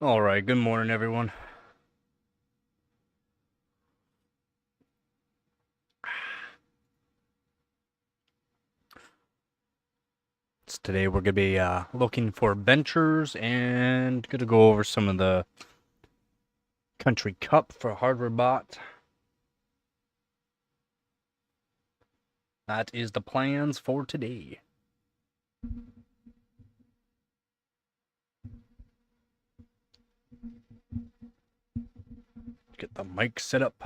All right, good morning, everyone. Today we're going to be looking for benchers and going to go over some of the Country Cup for hardware bot. That is the plans for today. Get the mic set up.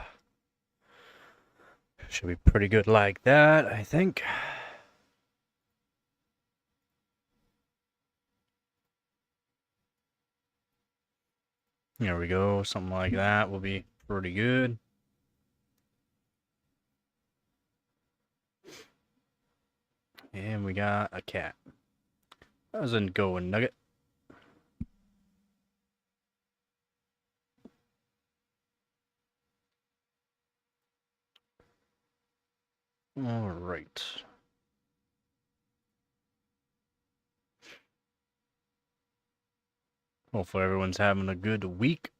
Should be pretty good like that, I think. There we go. Something like that will be pretty good. And we got a cat. How's it going, Nugget? All right. Hopefully everyone's having a good week.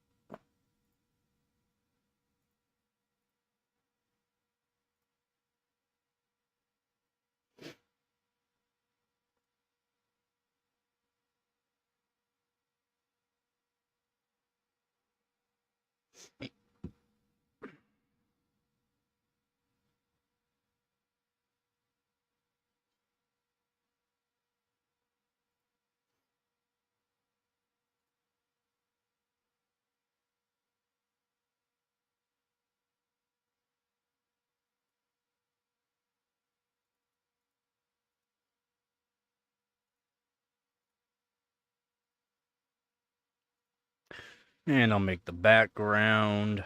And I'll make the background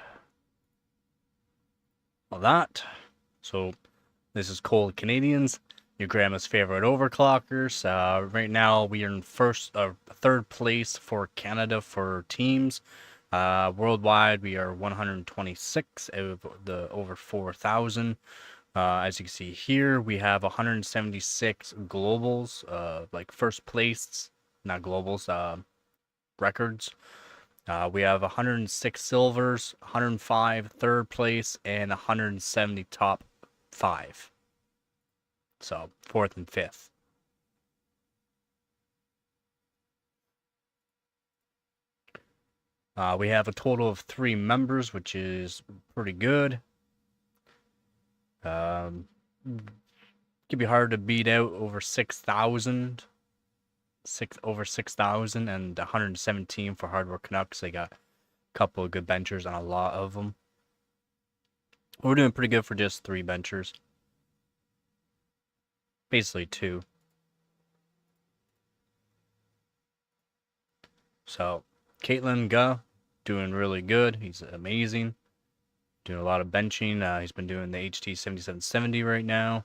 of that. So this is Cold Canadians, your grandma's favorite overclockers. Right now we are in third place for Canada for teams. Worldwide we are 126 out of the over 4,000. As you can see here, we have 176 globals, like first place, not globals, records. We have 106 silvers, 105 third place, and 170 top 5. So, 4th and 5th. We have a total of 3 members, which is pretty good. Could be hard to beat out over 6,000. Over 6,000 and 117 for Hardware Canucks. They got a couple of good benchers and a lot of them. We're doing pretty good for just 3 benchers. Basically 2. So, Caitlin Guh, doing really good. He's amazing. Doing a lot of benching. He's been doing the HT 7770 right now.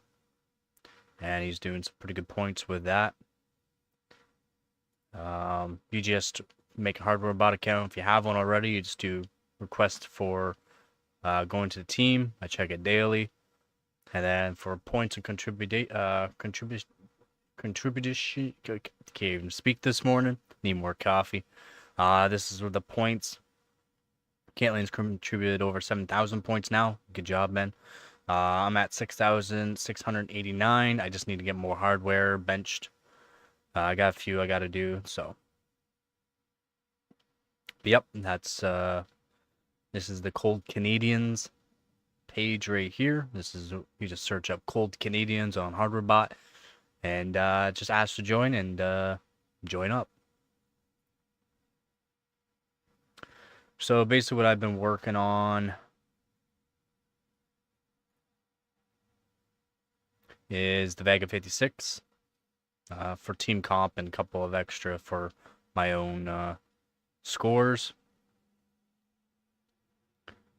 And he's doing some pretty good points with that. You just make a hardware bot account. If you have one already, you just do request for going to the team. I check it daily. And then for points and contribution, can't even speak this morning. Need more coffee. This is with the points. Caitlin's contributed over 7,000 points now. Good job, man. I'm at 6,689. I just need to get more hardware benched. I got a few I got to do, so. But yep, that's this is the Cold Canadians page right here. This is, you just search up Cold Canadians on HardwareBot and just ask to join and join up. So basically what I've been working on is the Vega 56 for team comp and a couple of extra for my own scores.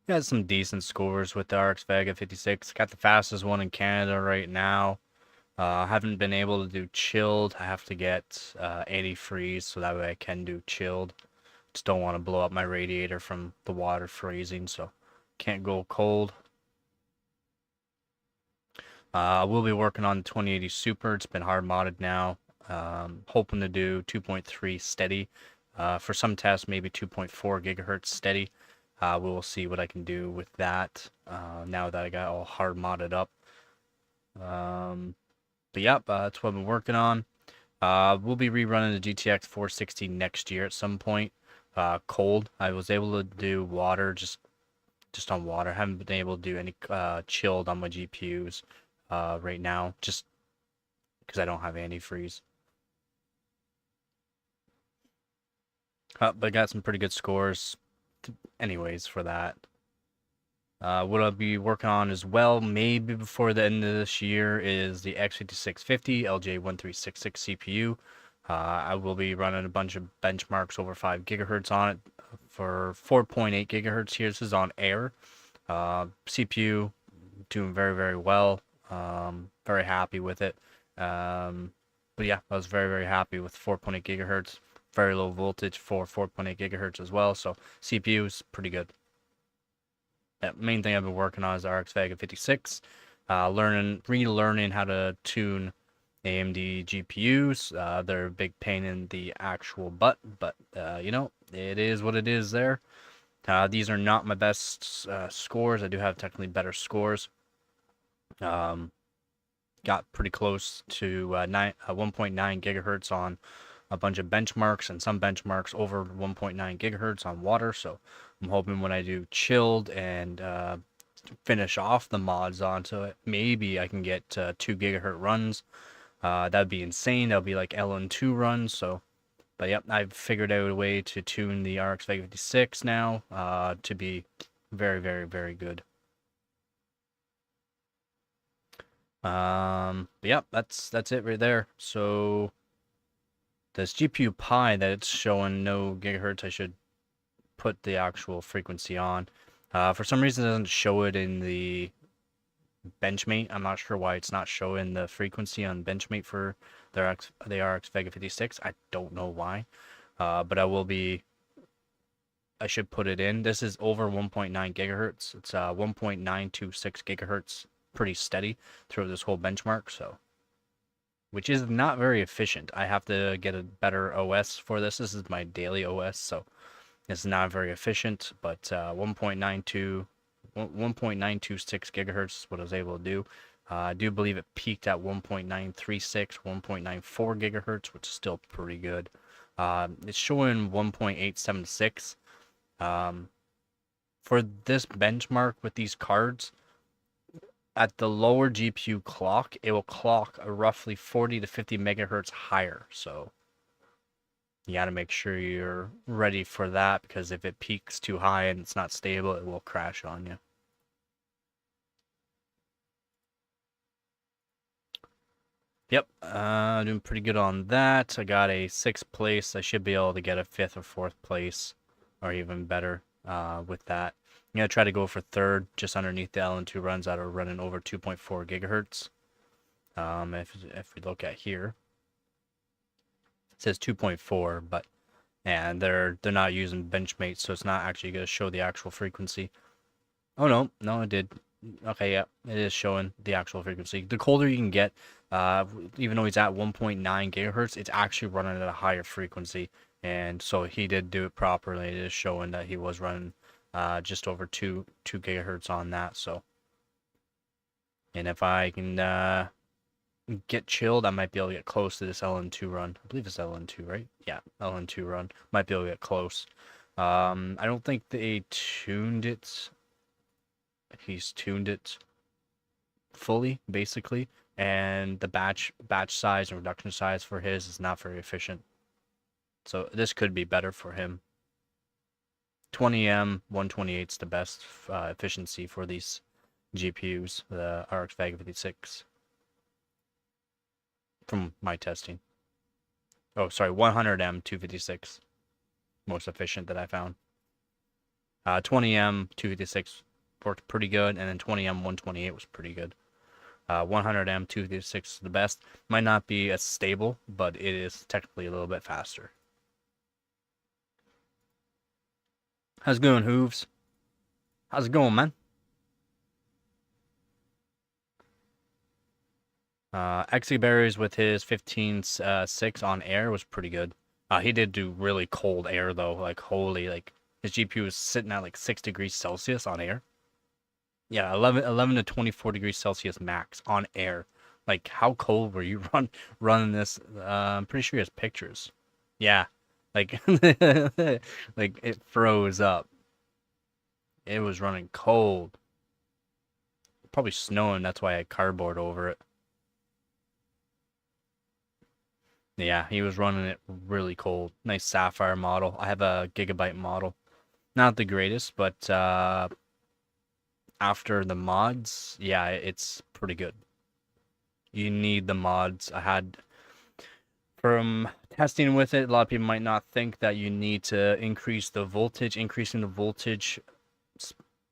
Got some decent scores with the RX Vega 56. Got the fastest one in Canada right now. Haven't been able to do chilled. I have to get anti-freeze so that way I can do chilled. Just don't want to blow up my radiator from the water freezing, so can't go cold. We'll be working on the 2080 Super. It's been hard modded now. Hoping to do 2.3 steady For some tests, maybe 2.4 gigahertz steady. We will see what I can do with that now that I got all hard modded up. But yep, that's what I've been working on. We'll be rerunning the GTX 460 next year at some point. Cold. I was able to do water just on water. I haven't been able to do any chilled on my GPUs right now, just because I don't have antifreeze. But I got some pretty good scores anyways for that. What I'll be working on as well, maybe before the end of this year, is the X5650 LJ1366 CPU. I will be running a bunch of benchmarks over 5 gigahertz on it for 4.8 gigahertz here. This is on air. CPU doing very, very well. Very happy with it. But yeah, I was very, very happy with 4.8 gigahertz. Very low voltage for 4.8 gigahertz as well. So CPU is pretty good. The main thing I've been working on is RX Vega 56. Relearning how to tune AMD GPUs. They're a big pain in the actual butt, but you know, it is what it is there. These are not my best scores. I do have technically better scores. Got pretty close to 1.9 gigahertz on a bunch of benchmarks, and some benchmarks over 1.9 gigahertz on water. So I'm hoping when I do chilled and finish off the mods onto it, maybe I can get 2 gigahertz runs. That'd be insane. That'll be like LN2 runs. So, but yep, I've figured out a way to tune the RX Vega 56 now to be very, very, very good. But yep, that's it right there. So this GPU Pi that it's showing no gigahertz, I should put the actual frequency on. For some reason, it doesn't show it in the Benchmate. I'm not sure why it's not showing the frequency on Benchmate for the RX Vega 56. I don't know why, but I should put it in. This is over 1.9 gigahertz. It's 1.926 gigahertz, pretty steady throughout this whole benchmark. So, which is not very efficient. I have to get a better OS for this. This is my daily OS, so it's not very efficient, but 1.926 gigahertz is what I was able to do. I do believe it peaked at 1.936, 1.94 gigahertz, which is still pretty good. It's showing 1.876. For this benchmark with these cards, at the lower GPU clock, it will clock a roughly 40 to 50 megahertz higher. So you got to make sure you're ready for that, because if it peaks too high and it's not stable, it will crash on you. Yep, doing pretty good on that. I got a 6th place. I should be able to get a 5th or 4th place, or even better with that. I'm going to try to go for 3rd, just underneath the LN2 runs that are running over 2.4 gigahertz. If we look at here, it says 2.4, but and they're not using Benchmate, so it's not actually going to show the actual frequency. Oh no, it did. Okay, yeah, it is showing the actual frequency. The colder you can get, even though he's at 1.9 gigahertz, it's actually running at a higher frequency, and so he did do it properly. It is showing that he was running just over 2 gigahertz on that. So, and if I can get chilled, I might be able to get close to this LN2 run. I believe it's LN2, right? Yeah, LN2 run. Might be able to get close. I don't think they tuned it. He's tuned it fully, basically, and the batch size and reduction size for his is not very efficient. So this could be better for him. 20M 128 is the best efficiency for these GPUs, the RX Vega 56, from my testing. Oh, sorry, 100M 256, most efficient that I found. 20M 256 worked pretty good, and then 20M 128 was pretty good. 100M 256 is the best. Might not be as stable, but it is technically a little bit faster. How's it going, Hooves? How's it going, man? Exy Berries with his 15.6 on air was pretty good. He did do really cold air though, like holy, like his GPU was sitting at like 6 degrees Celsius on air. Yeah, 11 to 24 degrees Celsius max on air. Like, how cold were you running this? I'm pretty sure he has pictures. Yeah, like, like it froze up. It was running cold. Probably snowing. That's why I had cardboard over it. Yeah, he was running it really cold. Nice Sapphire model. I have a Gigabyte model. Not the greatest, but after the mods, yeah, it's pretty good. You need the mods. I had from testing with it, a lot of people might not think that you need to increase the voltage. Increasing the voltage,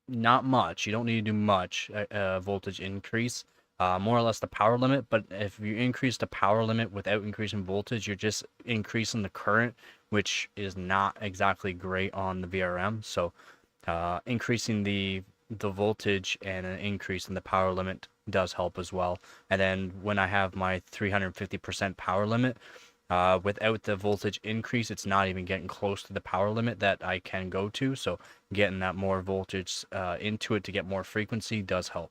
not much. You don't need to do much voltage increase. More or less the power limit. But if you increase the power limit without increasing voltage, you're just increasing the current, which is not exactly great on the VRM. So increasing the voltage and an increase in the power limit does help as well. And then when I have my 350% power limit, without the voltage increase, it's not even getting close to the power limit that I can go to. So getting that more voltage into it to get more frequency does help.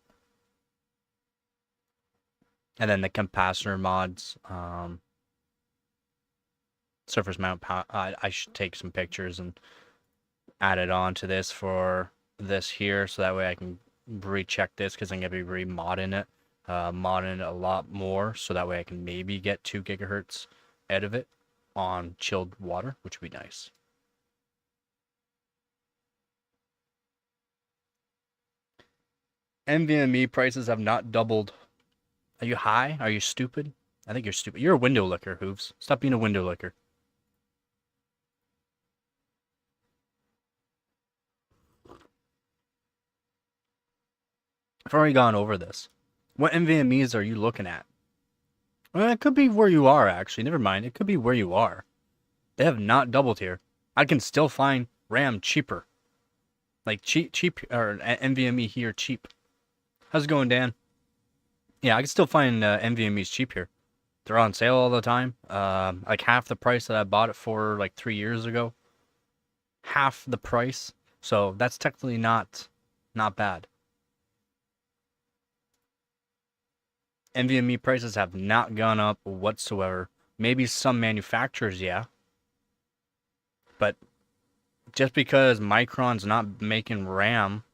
And then the capacitor mods, surface mount power. I should take some pictures and add it on to this for this here, so that way I can recheck this because I'm gonna be remodding it, modding it a lot more, so that way I can maybe get 2 gigahertz out of it on chilled water, which would be nice. NVMe prices have not doubled. Are you high? Are you stupid? I think you're stupid. You're a window licker, Hooves. Stop being a window licker. I've already gone over this. What NVMEs are you looking at? Well, it could be where you are, actually. Never mind. It could be where you are. They have not doubled here. I can still find RAM cheaper. Like cheap, or NVMe here cheap. How's it going, Dan? Yeah, I can still find NVMe's cheap here. They're on sale all the time. Like half the price that I bought it for like 3 years ago. Half the price. So that's technically not bad. NVMe prices have not gone up whatsoever. Maybe some manufacturers, yeah. But just because Micron's not making RAM,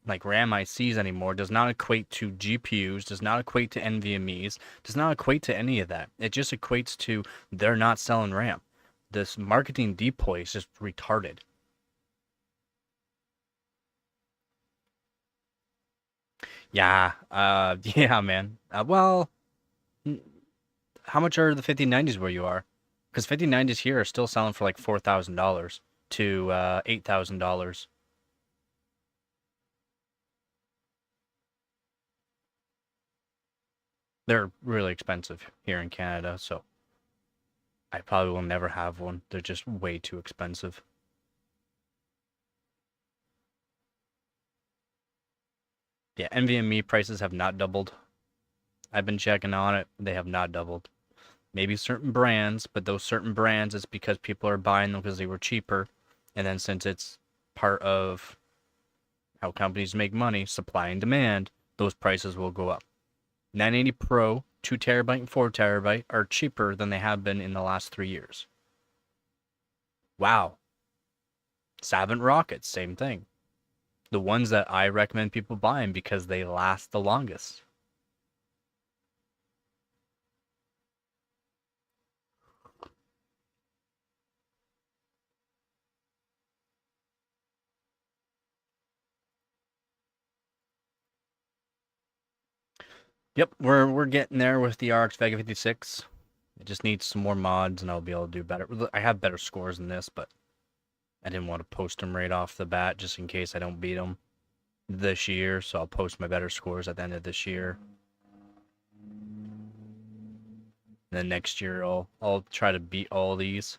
like RAM ICs anymore, does not equate to GPUs, does not equate to NVMEs, does not equate to any of that. It just equates to they're not selling RAM. This marketing deploy is just retarded. Yeah, yeah, man. Well, how much are the 5090s where you are? Because 5090s here are still selling for like $4,000 to $8,000. They're really expensive here in Canada, so I probably will never have one. They're just way too expensive. Yeah, NVMe prices have not doubled. I've been checking on it. They have not doubled. Maybe certain brands, but those certain brands, it's because people are buying them because they were cheaper. And then since it's part of how companies make money, supply and demand, those prices will go up. 980 Pro, 2 terabyte and 4 terabyte are cheaper than they have been in the last 3 years. Wow. Savant Rockets, same thing. The ones that I recommend people buying because they last the longest. Yep, we're getting there with the RX Vega 56. It just needs some more mods and I'll be able to do better. I have better scores than this, but I didn't want to post them right off the bat just in case I don't beat them this year. So I'll post my better scores at the end of this year. And then next year I'll try to beat all these.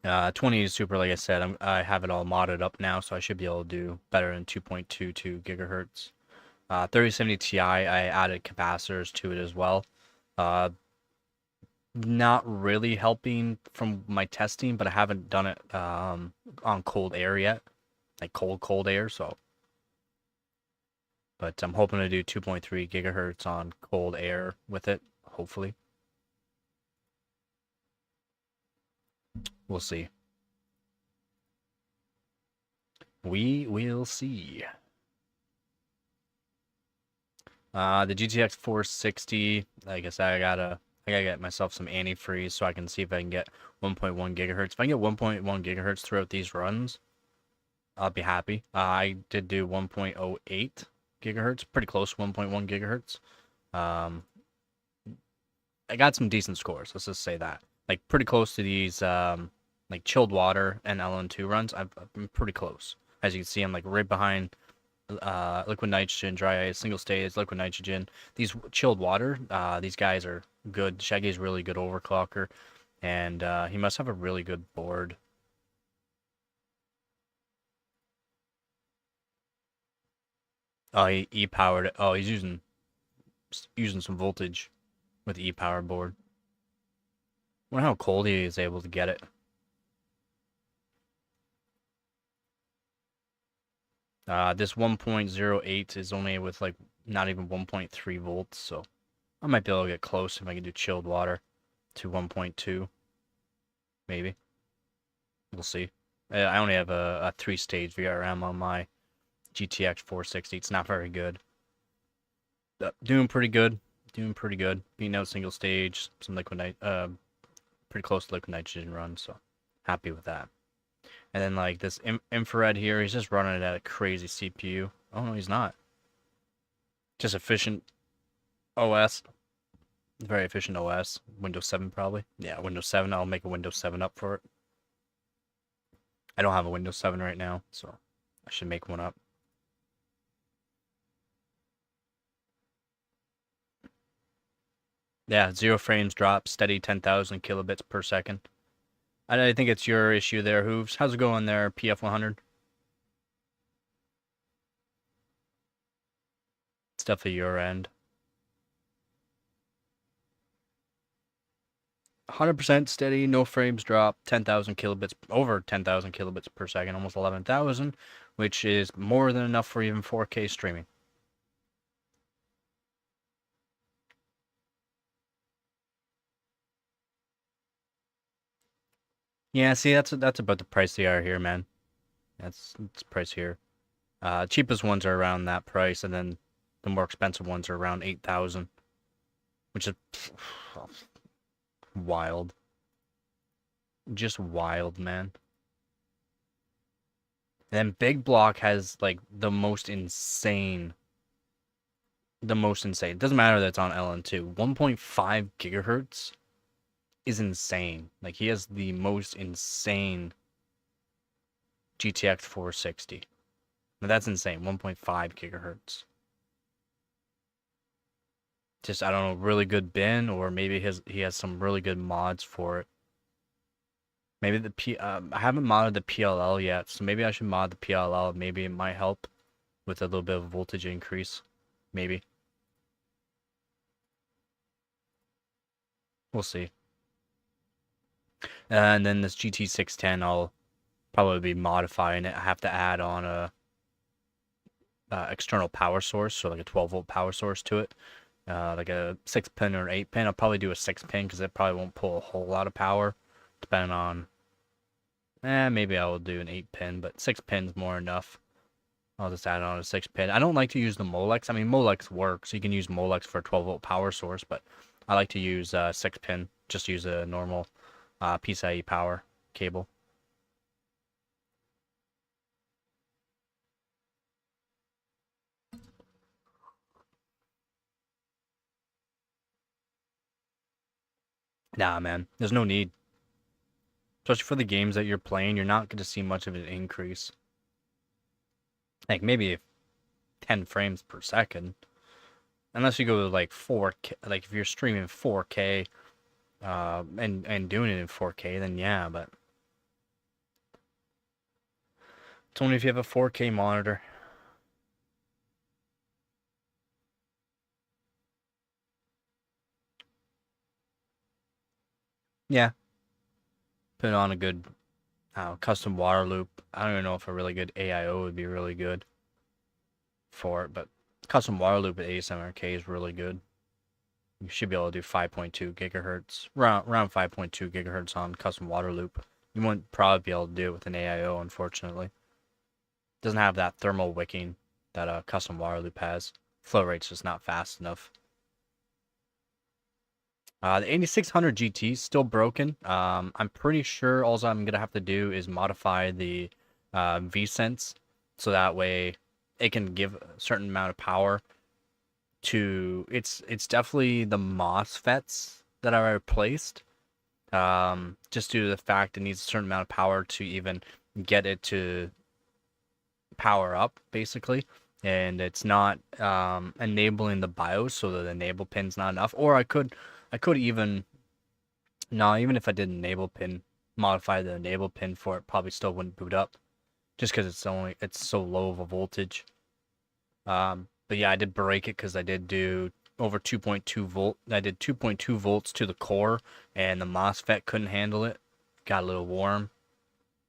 20 is super, like I said, I have it all modded up now, so I should be able to do better than 2.22 gigahertz. 3070 Ti, I added capacitors to it as well. Uh, not really helping from my testing, but I haven't done it on cold air yet, like cold air. So, but I'm hoping to do 2.3 gigahertz on cold air with it. Hopefully, we'll see. We will see. The GTX 460. I guess I gotta get myself some antifreeze so I can see if I can get 1.1 gigahertz. If I can get 1.1 gigahertz throughout these runs, I'll be happy. I did do 1.08 gigahertz, pretty close to 1.1 gigahertz. Um, I got some decent scores. Let's just say that, like pretty close to these like chilled water and LN2 runs. I've been pretty close. As you can see, I'm like right behind liquid nitrogen, dry ice, single stage, liquid nitrogen. These chilled water, these guys are good. Shaggy's really good overclocker, and he must have a really good board. Oh, he e-powered it. Oh, he's using some voltage with the e-power board. I wonder how cold he is able to get it. This 1.08 is only with like not even 1.3 volts, so I might be able to get close if I can do chilled water to 1.2, maybe. We'll see. I only have a 3-stage VRM on my GTX 460. It's not very good. Doing pretty good. Doing pretty good. Beating out single stage, some pretty close to liquid nitrogen run, so happy with that. And then like this infrared here, he's just running it at a crazy CPU. Oh no, he's not. Just efficient OS. Very efficient OS. Windows 7 probably. Yeah, Windows 7. I'll make a Windows 7 up for it. I don't have a Windows 7 right now, so I should make one up. Yeah, 0 frames drop, steady 10,000 kilobits per second. I think it's your issue there, Hooves. How's it going there, PF100? Stuff at your end. 100% steady, no frames drop, 10,000 kilobits, over 10,000 kilobits per second, almost 11,000, which is more than enough for even 4K streaming. Yeah, see, that's about the price they are here, man. That's the price here. Cheapest ones are around that price, and then the more expensive ones are around 8,000, which is wild. Just wild, man. And then Big Block has like the most insane. It doesn't matter that it's on LN2. 1.5 gigahertz is insane. Like he has the most insane GTX 460. Now that's insane. 1.5 gigahertz. Just I don't know, really good bin, or maybe he has some really good mods for it. Maybe I haven't modded the PLL yet, so maybe I should mod the PLL. Maybe it might help with a little bit of voltage increase. Maybe. We'll see. And then this GT610, I'll probably be modifying it. I have to add on a external power source, so like a 12-volt power source to it. Like a 6-pin or an 8-pin. I'll probably do a 6-pin because it probably won't pull a whole lot of power, depending on. Maybe I will do an 8-pin, but 6-pin's more enough. I'll just add on a 6-pin. I don't like to use the Molex. I mean, Molex works. You can use Molex for a 12-volt power source, but I like to use 6-pin. Just use a normal PCIe power cable. Nah, man. There's no need. Especially for the games that you're playing, you're not going to see much of an increase. Like maybe 10 frames per second. Unless you go to like 4K, like if you're streaming 4K and doing it in 4K, then yeah, but it's only if you have a 4K monitor. Yeah, put on a good custom water loop. I don't even know if a really good AIO would be really good for it, but custom water loop at 8700K is really good. You should be able to do 5.2 gigahertz, around 5.2 gigahertz on custom water loop. You wouldn't probably be able to do it with an AIO, unfortunately. It doesn't have that thermal wicking that a custom water loop has. Flow rate's just not fast enough. The 8600 GT is still broken. I'm pretty sure all I'm gonna have to do is modify the V-Sense so that way it can give a certain amount of power to. It's definitely the MOSFETs that I replaced. Just due to the fact it needs a certain amount of power to even get it to power up, basically. And it's not enabling the BIOS, so the enable pin's not enough. Or I could even, no, even if I did enable pin, modify the enable pin for it, probably still wouldn't boot up, just because it's so low of a voltage. But yeah, I did break it because I did do over 2.2 volt. I did 2.2 volts to the core, and the MOSFET couldn't handle it. Got a little warm.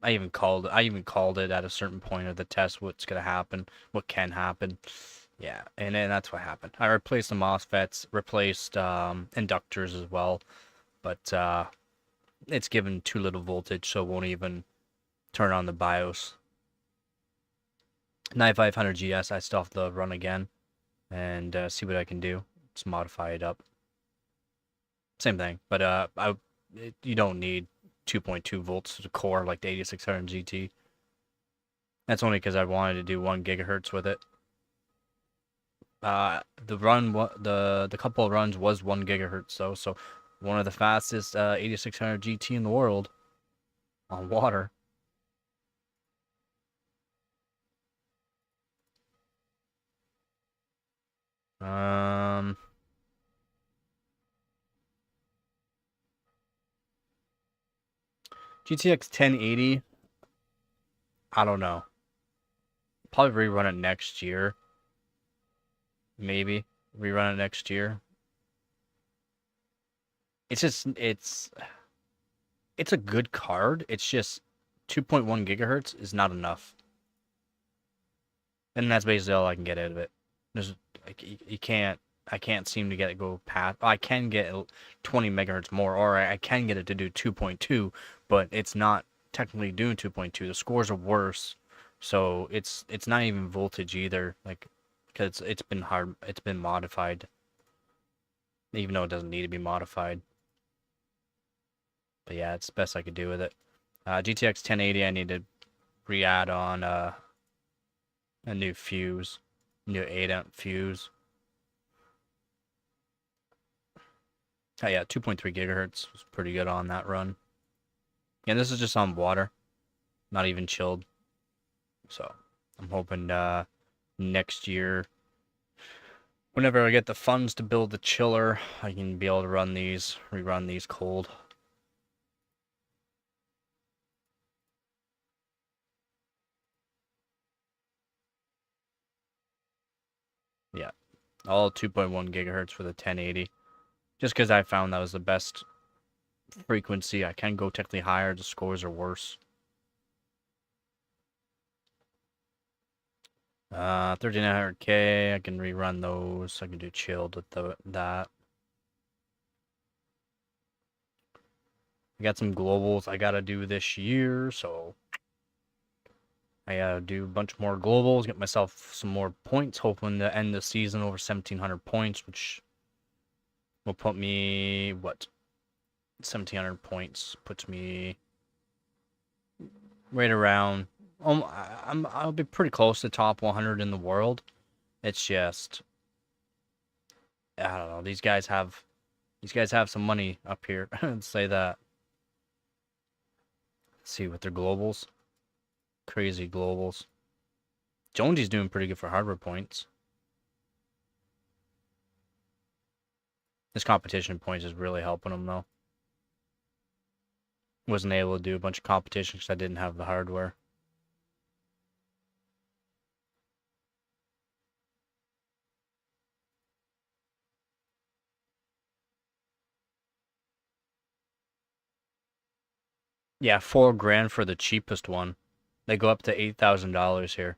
I even called it at a certain point of the test what's gonna happen, what can happen. Yeah, and then that's what happened. I replaced the MOSFETs, replaced inductors as well, but it's given too little voltage, so it won't even turn on the BIOS. 9500 GS, I still have to run again and see what I can do. Just modify it up. Same thing, but you don't need 2.2 volts to the core like the 8600 GT. That's only because I wanted to do 1 gigahertz with it. The couple of runs was 1 gigahertz though, so one of the fastest 8600 GT in the world on water. Um, GTX 1080. I don't know. Probably rerun it next year. Maybe rerun it next year. It's just it's a good card. It's just 2.1 gigahertz is not enough, and that's basically all I can get out of it. There's like you can't. I can't seem to get it go past. I can get 20 megahertz more, or I can get it to do 2.2, but it's not technically doing 2.2. The scores are worse, so it's not even voltage either. Like, because it's been hard. It's been modified, even though it doesn't need to be modified. But yeah, it's the best I could do with it. GTX 1080, I need to re-add on a new fuse, new 8-amp fuse. Oh yeah, 2.3 gigahertz was pretty good on that run. Yeah, this is just on water, not even chilled. So I'm hoping next year, whenever I get the funds to build the chiller, I can be able to rerun these cold. Yeah, all 2.1 gigahertz for the 1080. Just because I found that was the best frequency. I can go technically higher, the scores are worse. 3900K, I can rerun those. I can do chilled with that. I got some globals I gotta do this year, so I gotta do a bunch more globals, get myself some more points, hoping to end the season over 1700 points, which will put me, what, 1700 points puts me right around, I'll be pretty close to top 100 in the world. It's just, I don't know, these guys have some money up here, let's say that. Let's see with their globals. Crazy globals. Jonesy's doing pretty good for hardware points. This competition points is really helping him, though. Wasn't able to do a bunch of competition because I didn't have the hardware. Yeah, 4 grand for the cheapest one. They go up to $8,000 here.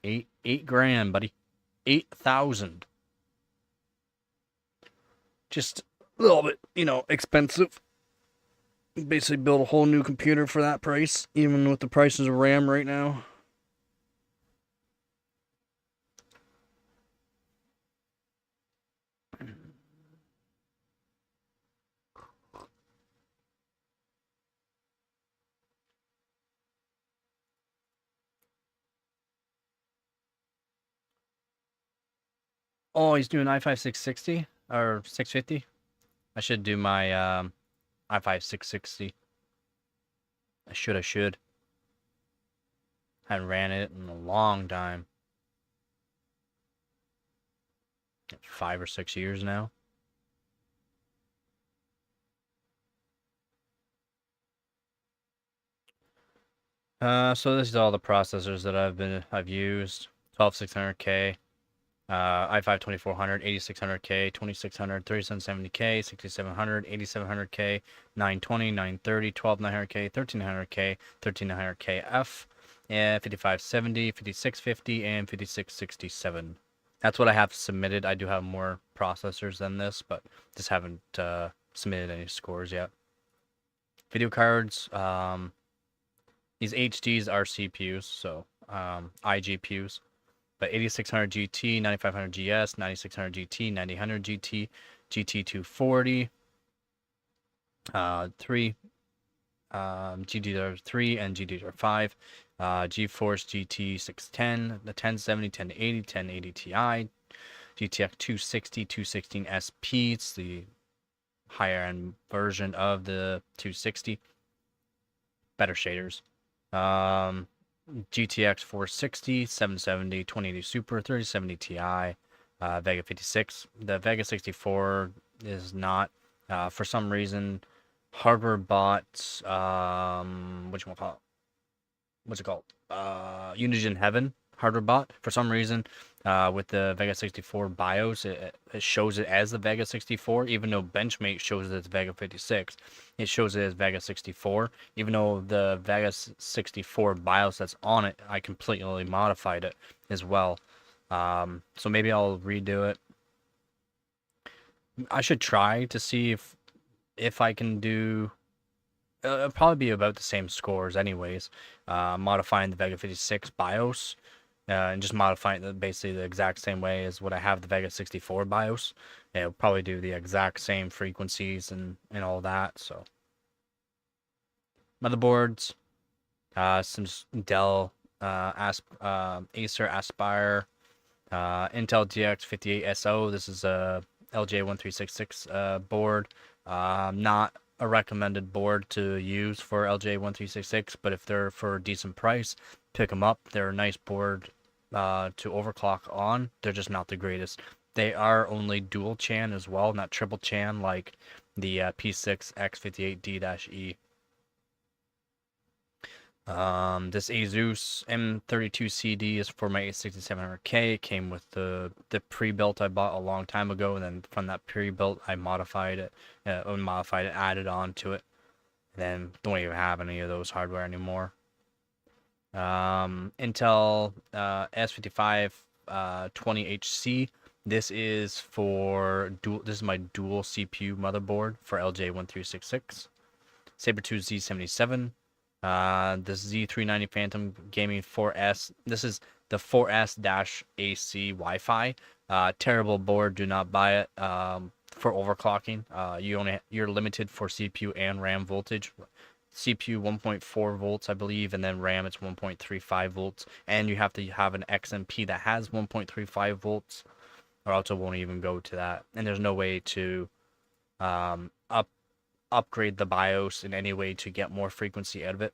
8 grand, buddy. 8,000. Just a little bit, expensive. Basically build a whole new computer for that price, even with the prices of RAM right now. Oh, he's doing i5 660 or 650. I should do my i5 660. I should. Haven't ran it in a long time. 5 or 6 years now. So this is all the processors that I've used. 12600K, i5 2400, 8600K, 2600, 3770K, 6700, 8700K, 920, 930, 12900K, 1300K, 1300KF, and 5570, 5650, and 5667. That's what I have submitted. I do have more processors than this, but just haven't submitted any scores yet. Video cards, these HDs are CPUs, so iGPUs. But 8600 GT, 9500 GS, 9600 GT, 9000 GT, GT240, 3, GDDR3 and GDDR5, GeForce GT 610, the 1070, 1080, 1080 Ti, GTX 260, 216 SP. It's the higher end version of the 260. Better shaders. GTX 460, 770, 2080 Super, 3070 Ti, Vega 56. The Vega 64 is not, for some reason, hardware bought, what's it called? Unison Heaven hardware bot. For some reason, with the Vega 64 BIOS, it shows it as the Vega 64, even though Benchmate shows it as Vega 56. It shows it as Vega 64, even though the Vega 64 BIOS that's on it, I completely modified it as well. So maybe I'll redo it. I should try to see if I can do. It'll probably be about the same scores, anyways. Modifying the Vega 56 BIOS, and just modifying it basically the exact same way as what I have the Vega 64 BIOS. It'll probably do the exact same frequencies and all that. So motherboards, some Dell, Acer Aspire, Intel GX 58SO. This is a LJ1366 board. Not a recommended board to use for LJ1366, but if they're for a decent price, pick them up. They're a nice board to overclock on. They're just not the greatest. They are only dual chan as well, not triple chan like the P6X58D-E. This Asus M32CD is for my 6700K. It came with the pre-built I bought a long time ago, and then from that pre-built I modified it, added on to it. And then don't even have any of those hardware anymore. Intel S55 20HC. This is for dual. This is my dual CPU motherboard for LJ1366. Sabertooth Z77. The Z390 Phantom Gaming 4S. This is the 4S-AC Wi-Fi. Terrible board. Do not buy it. For overclocking, you're limited for CPU and RAM voltage. CPU 1.4 volts, I believe, and then RAM it's 1.35 volts, and you have to have an XMP that has 1.35 volts, or else it won't even go to that. And there's no way to upgrade the BIOS in any way to get more frequency out of it.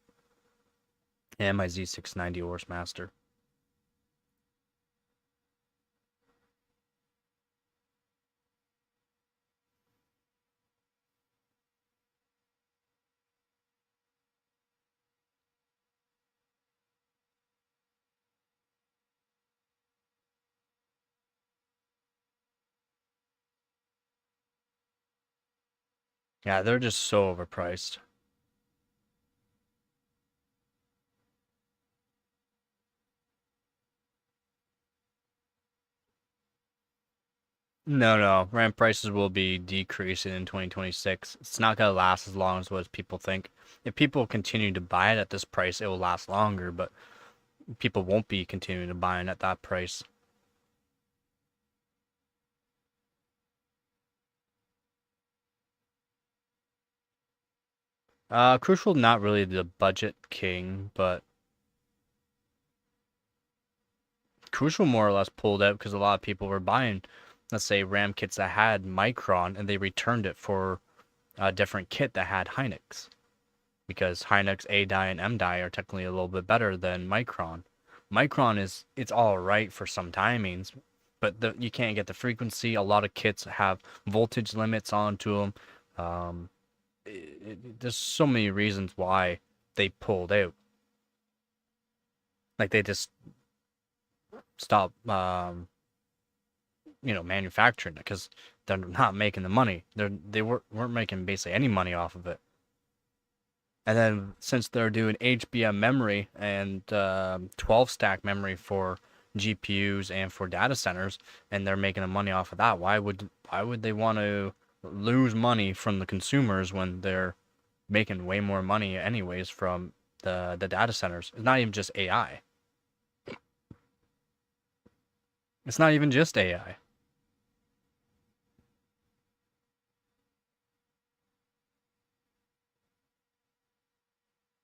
And my Z690 Ors Master. Yeah, they're just so overpriced. No. RAM prices will be decreasing in 2026. It's not gonna last as long as what people think. If people continue to buy it at this price, it will last longer, but people won't be continuing to buy it at that price. Crucial, not really the budget king, but Crucial more or less pulled out because a lot of people were buying, let's say, RAM kits that had Micron, and they returned it for a different kit that had Hynix, because Hynix A die and M die are technically a little bit better than Micron. Micron is it's all right for some timings, but you can't get the frequency. A lot of kits have voltage limits onto them. Um, there's so many reasons why they pulled out. Like they just stopped, manufacturing it because they're not making the money. Weren't making basically any money off of it. And then since they're doing HBM memory and 12 stack memory for GPUs and for data centers, and they're making the money off of that, why would they want to lose money from the consumers when they're making way more money anyways from the data centers? It's not even just AI. It's not even just AI.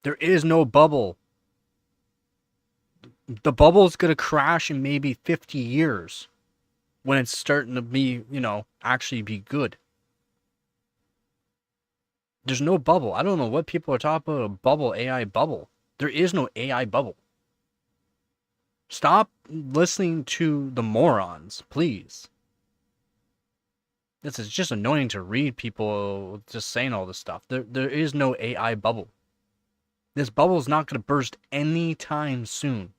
There is no bubble. The bubble is going to crash in maybe 50 years when it's starting to be, actually be good. There's no bubble. I don't know what people are talking about, a bubble, AI bubble. There is no AI bubble. Stop listening to the morons, please. This is just annoying to read people just saying all this stuff. There is no AI bubble. This bubble is not going to burst anytime soon.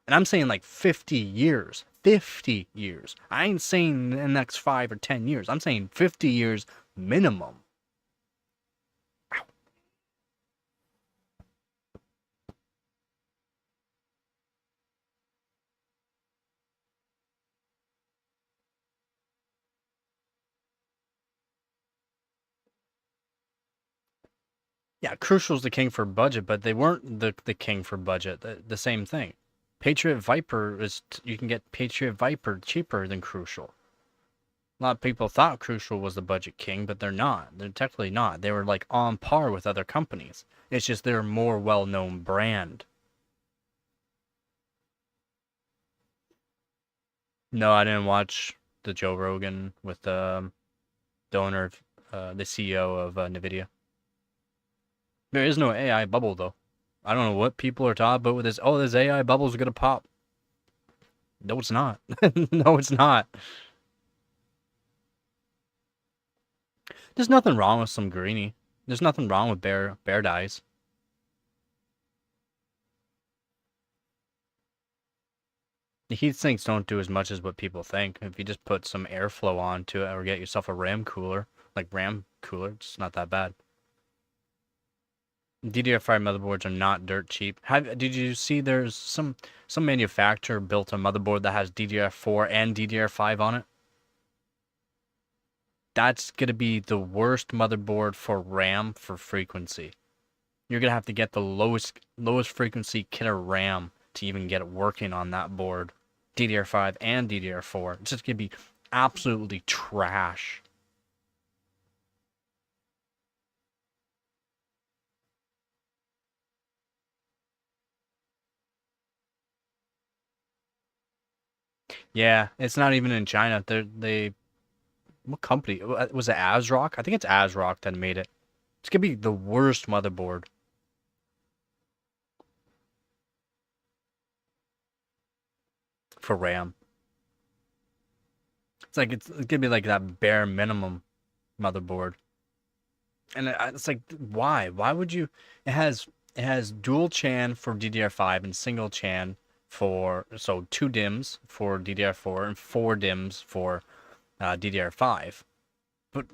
And I'm saying like 50 years. 50 years. I ain't saying in the next 5 or 10 years. I'm saying 50 years minimum. Yeah, Crucial's the king for budget, but they weren't the king for budget. The same thing. Patriot Viper you can get Patriot Viper cheaper than Crucial. A lot of people thought Crucial was the budget king, but they're not. They're technically not. They were like on par with other companies. It's just they're a more well-known brand. No, I didn't watch the Joe Rogan with the owner, the CEO of Nvidia. There is no AI bubble though. I don't know what people are talking about with this. Oh, this AI bubble is gonna pop. No, it's not. No, it's not. There's nothing wrong with some greenie. There's nothing wrong with bear dyes. The heat sinks don't do as much as what people think. If you just put some airflow onto it or get yourself a RAM cooler, it's not that bad. DDR5 motherboards are not dirt cheap. Did you see there's some manufacturer built a motherboard that has DDR4 and DDR5 on it? That's gonna be the worst motherboard for RAM for frequency. You're gonna have to get the lowest frequency killer RAM to even get it working on that board. DDR5 and DDR4. It's just gonna be absolutely trash. Yeah, it's not even in China. They what company was it? ASRock? I think it's ASRock that made it. It's gonna be the worst motherboard for RAM. It's gonna be like that bare minimum motherboard. And it's like, why? Why would you? It has dual chan for DDR5 and single chan for, so 2 DIMMs for DDR4 and 4 DIMMs for DDR5. But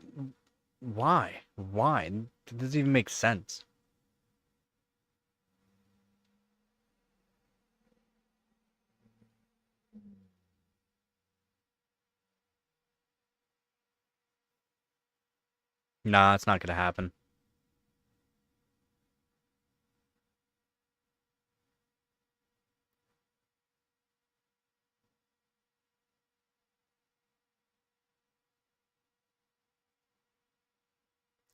Why? Why? It doesn't even make sense. Nah, it's not gonna happen.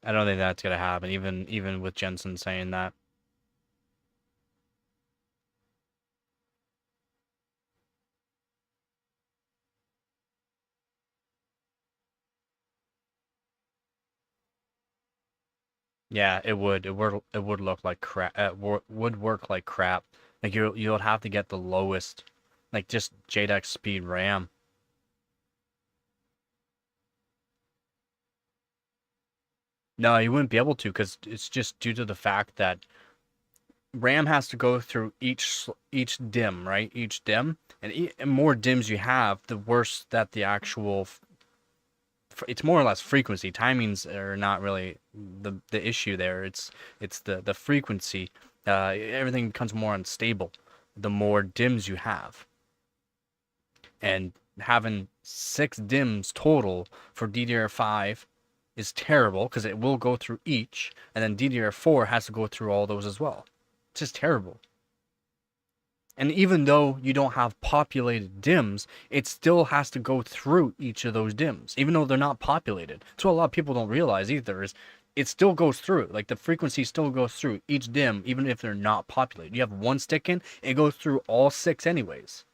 I don't think that's gonna happen, even with Jensen saying that. Yeah, it would. It would look like crap. Would work like crap. Like you'll have to get the lowest, like just JDEX speed RAM. No, you wouldn't be able to because it's just due to the fact that RAM has to go through each DIMM, right? Each DIMM, and more DIMMs you have, the worse that the actual. It's more or less frequency. Timings are not really the issue there. It's the frequency. Everything becomes more unstable the more DIMMs you have, and having 6 DIMMs total for DDR5 is terrible because it will go through each, and then DDR4 has to go through all those as well. It's just terrible. And even though you don't have populated DIMMs, it still has to go through each of those DIMMs, even though they're not populated. That's what a lot of people don't realize either, is it still goes through. Like the frequency still goes through each DIMM, even if they're not populated. You have one stick in, it goes through all 6 anyways.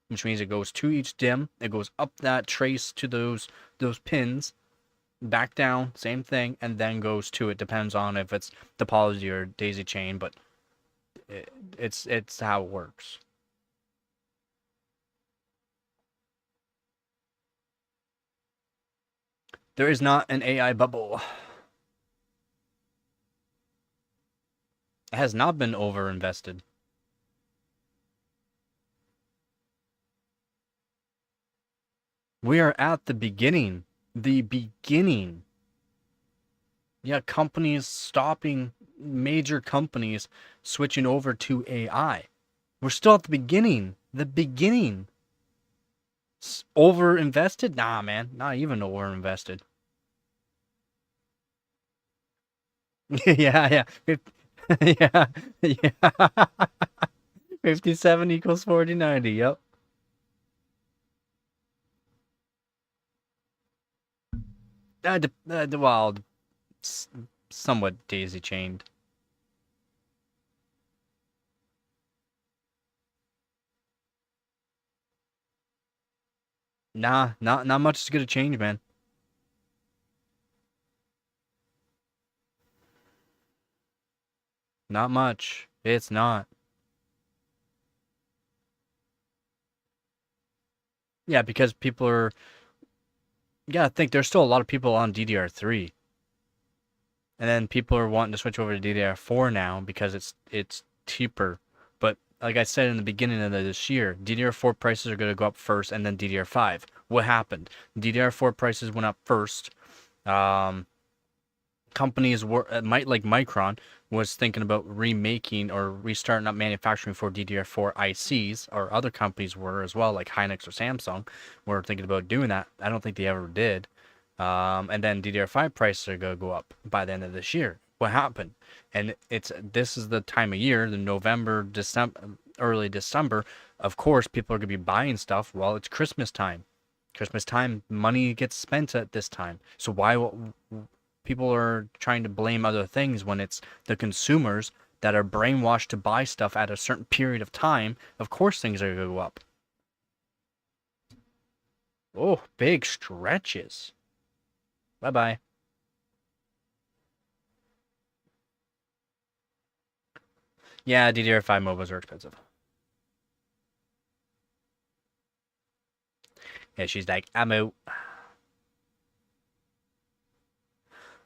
Which means it goes to each DIMM, it goes up that trace to those pins, back down, same thing, and then goes to it. Depends on if it's topology or daisy chain, but it's how it works. There is not an AI bubble. It has not been overinvested. We are at the beginning. The beginning. Yeah, companies stopping, major companies switching over to AI. We're still at the beginning. The beginning. Over invested? Nah, man. Not even over invested. Yeah, yeah. Yeah, yeah. 57 equals 4090. Yep. Well, somewhat daisy chained. Nah, not much is gonna change, man. Not much. It's not. Yeah, because people are. Yeah, I think there's still a lot of people on DDR3, and then people are wanting to switch over to DDR4 now because it's cheaper. But like I said in the beginning of this year, DDR4 prices are gonna go up first, and then DDR5. What happened? DDR4 prices went up first. Um, Companies were might like Micron was thinking about remaking or restarting up manufacturing for DDR4 ICs, or other companies were as well, like Hynix or Samsung, were thinking about doing that. I don't think they ever did. And then DDR5 prices are gonna go up by the end of this year. What happened? And this is the time of year, the November, December, early December. Of course, people are gonna be buying stuff. Well, it's Christmas time. Christmas time, money gets spent at this time. So why people are trying to blame other things when it's the consumers that are brainwashed to buy stuff at a certain period of time? Of course, things are going to go up. Oh, big stretches. Bye bye. Yeah, DDR5 MOBAs are expensive. Yeah, she's like, I'm out.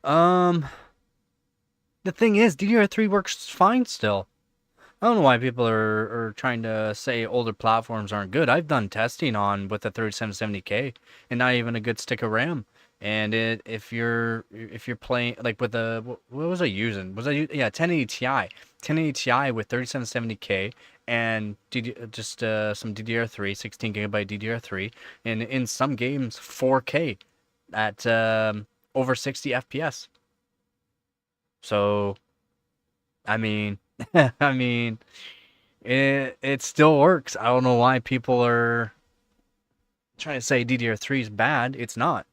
Um, the thing is, DDR3 works fine still. I don't know why people are trying to say older platforms aren't good. I've done testing on with the 3770K and not even a good stick of RAM. And if you're playing like with a what was I using? Yeah, 1080 Ti, 1080 Ti with 3770K and just some DDR3, 16 gigabyte DDR3, and in some games 4K at over 60 FPS. So I mean, I mean, it still works. I don't know why people are trying to say DDR3 is bad. It's not.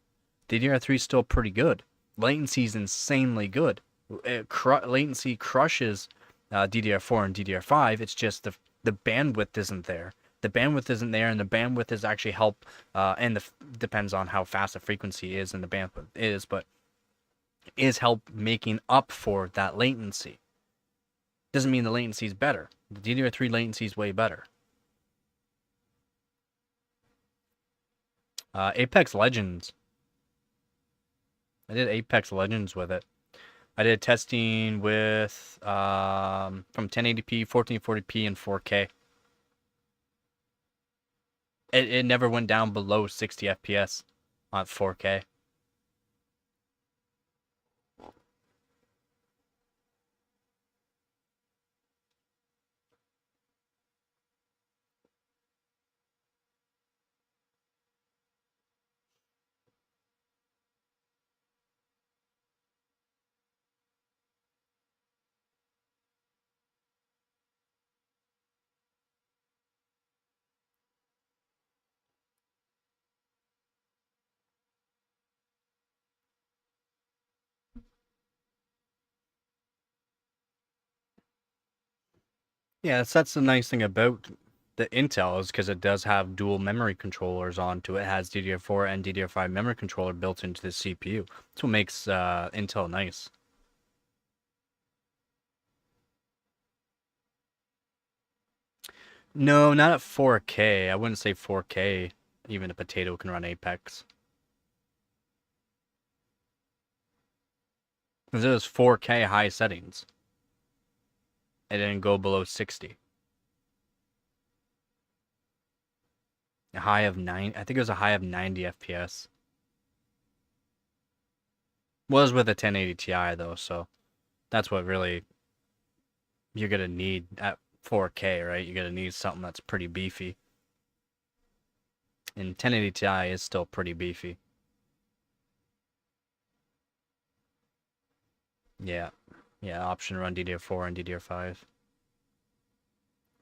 DDR3 is still pretty good. Latency is insanely good. Latency crushes DDR4 and DDR5. It's just the bandwidth isn't there. The bandwidth isn't there, and the bandwidth is actually and depends on how fast the frequency is and the bandwidth is, but is help making up for that latency. Doesn't mean the latency is better. The DDR3 latency is way better. Apex Legends. I did Apex Legends with it. I did testing with from 1080p, 1440p, and 4K. It never went down below 60 FPS on 4K. Yeah, that's the nice thing about the Intel is because it does have dual memory controllers onto it. It has DDR4 and DDR5 memory controller built into the CPU. That's what makes Intel nice. No, not at 4K. I wouldn't say 4K. Even a potato can run Apex. Because it was 4K high settings. It didn't go below 60. A high of 9. I think it was a high of 90 FPS. Was with a 1080 Ti though, so that's what really you're gonna need at 4K, right? You're gonna need something that's pretty beefy. And 1080 Ti is still pretty beefy. Yeah. Yeah, option run DDR4 and DDR5.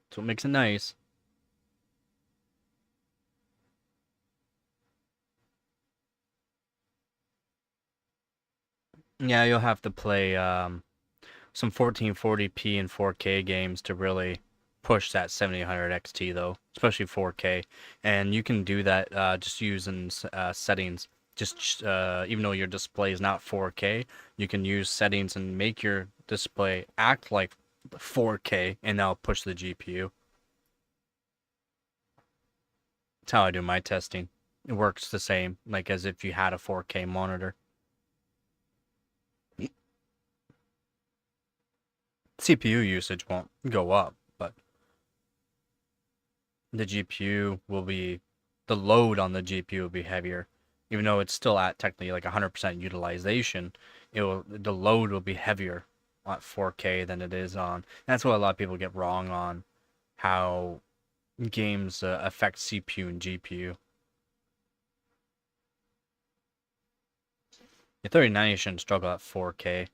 That's what makes it nice. Yeah, you'll have to play some 1440p and 4K games to really push that 7800 XT though, especially 4K. And you can do that just using settings. Just even though your display is not 4K, you can use settings and make your display act like 4K, and that'll push the GPU. That's how I do my testing. It works the same, like as if you had a 4K monitor. CPU usage won't go up, but the GPU will be, the load on the GPU will be heavier. Even though it's still at technically like 100% utilization, the load will be heavier at 4K than it is on. That's what a lot of people get wrong on how games affect CPU and GPU. Your 3090 shouldn't struggle at 4K.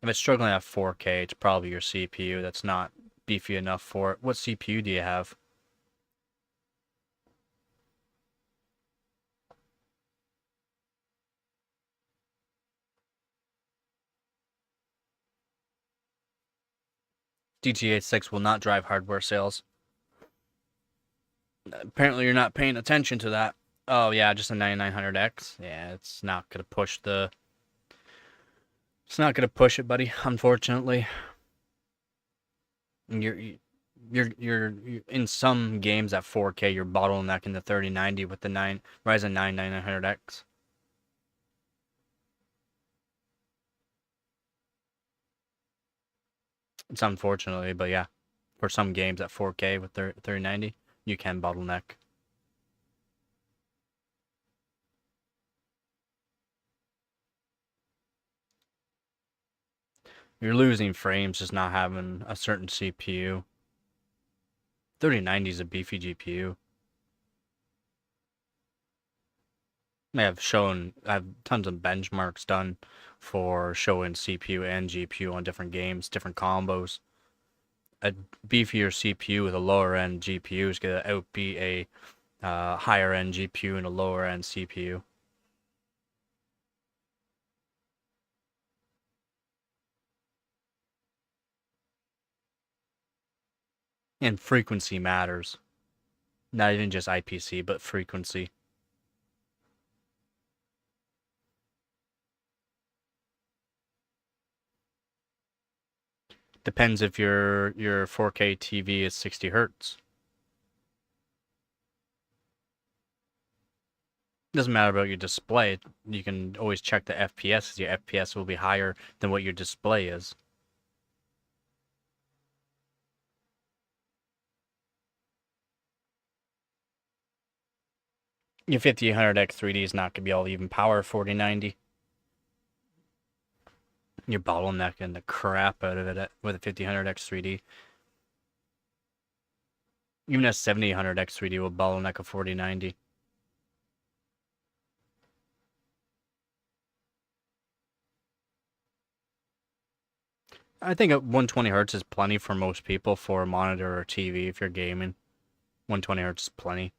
If it's struggling at 4K, it's probably your CPU that's not beefy enough for it. What CPU do you have? GTA 6 will not drive hardware sales. Apparently you're not paying attention to that. Oh yeah, just a 9900X. Yeah, it's not gonna push the. It's not gonna push it, buddy. Unfortunately, you're you're in some games at 4K. You're bottlenecking the 3090 with the Ryzen 9 9900X. It's unfortunately, but yeah, for some games at 4K with 3090, you can bottleneck. You're losing frames just not having a certain CPU. 3090 is a beefy GPU. I have tons of benchmarks done for showing CPU and GPU on different games, different combos. A beefier CPU with a lower end GPU is going to outbeat a higher end GPU and a lower end CPU. And frequency matters. Not even just IPC, but frequency. Depends if your 4K TV is 60 hertz. Doesn't matter about your display. You can always check the FPS. Your FPS will be higher than what your display is. Your 5800X 3D is not going to be all even power 4090. You're bottlenecking the crap out of it with a 5000X 3D. Even a 7800X 3D will bottleneck a 4090. I think 120 hertz is plenty for most people for a monitor or TV if you're gaming. 120 hertz is plenty.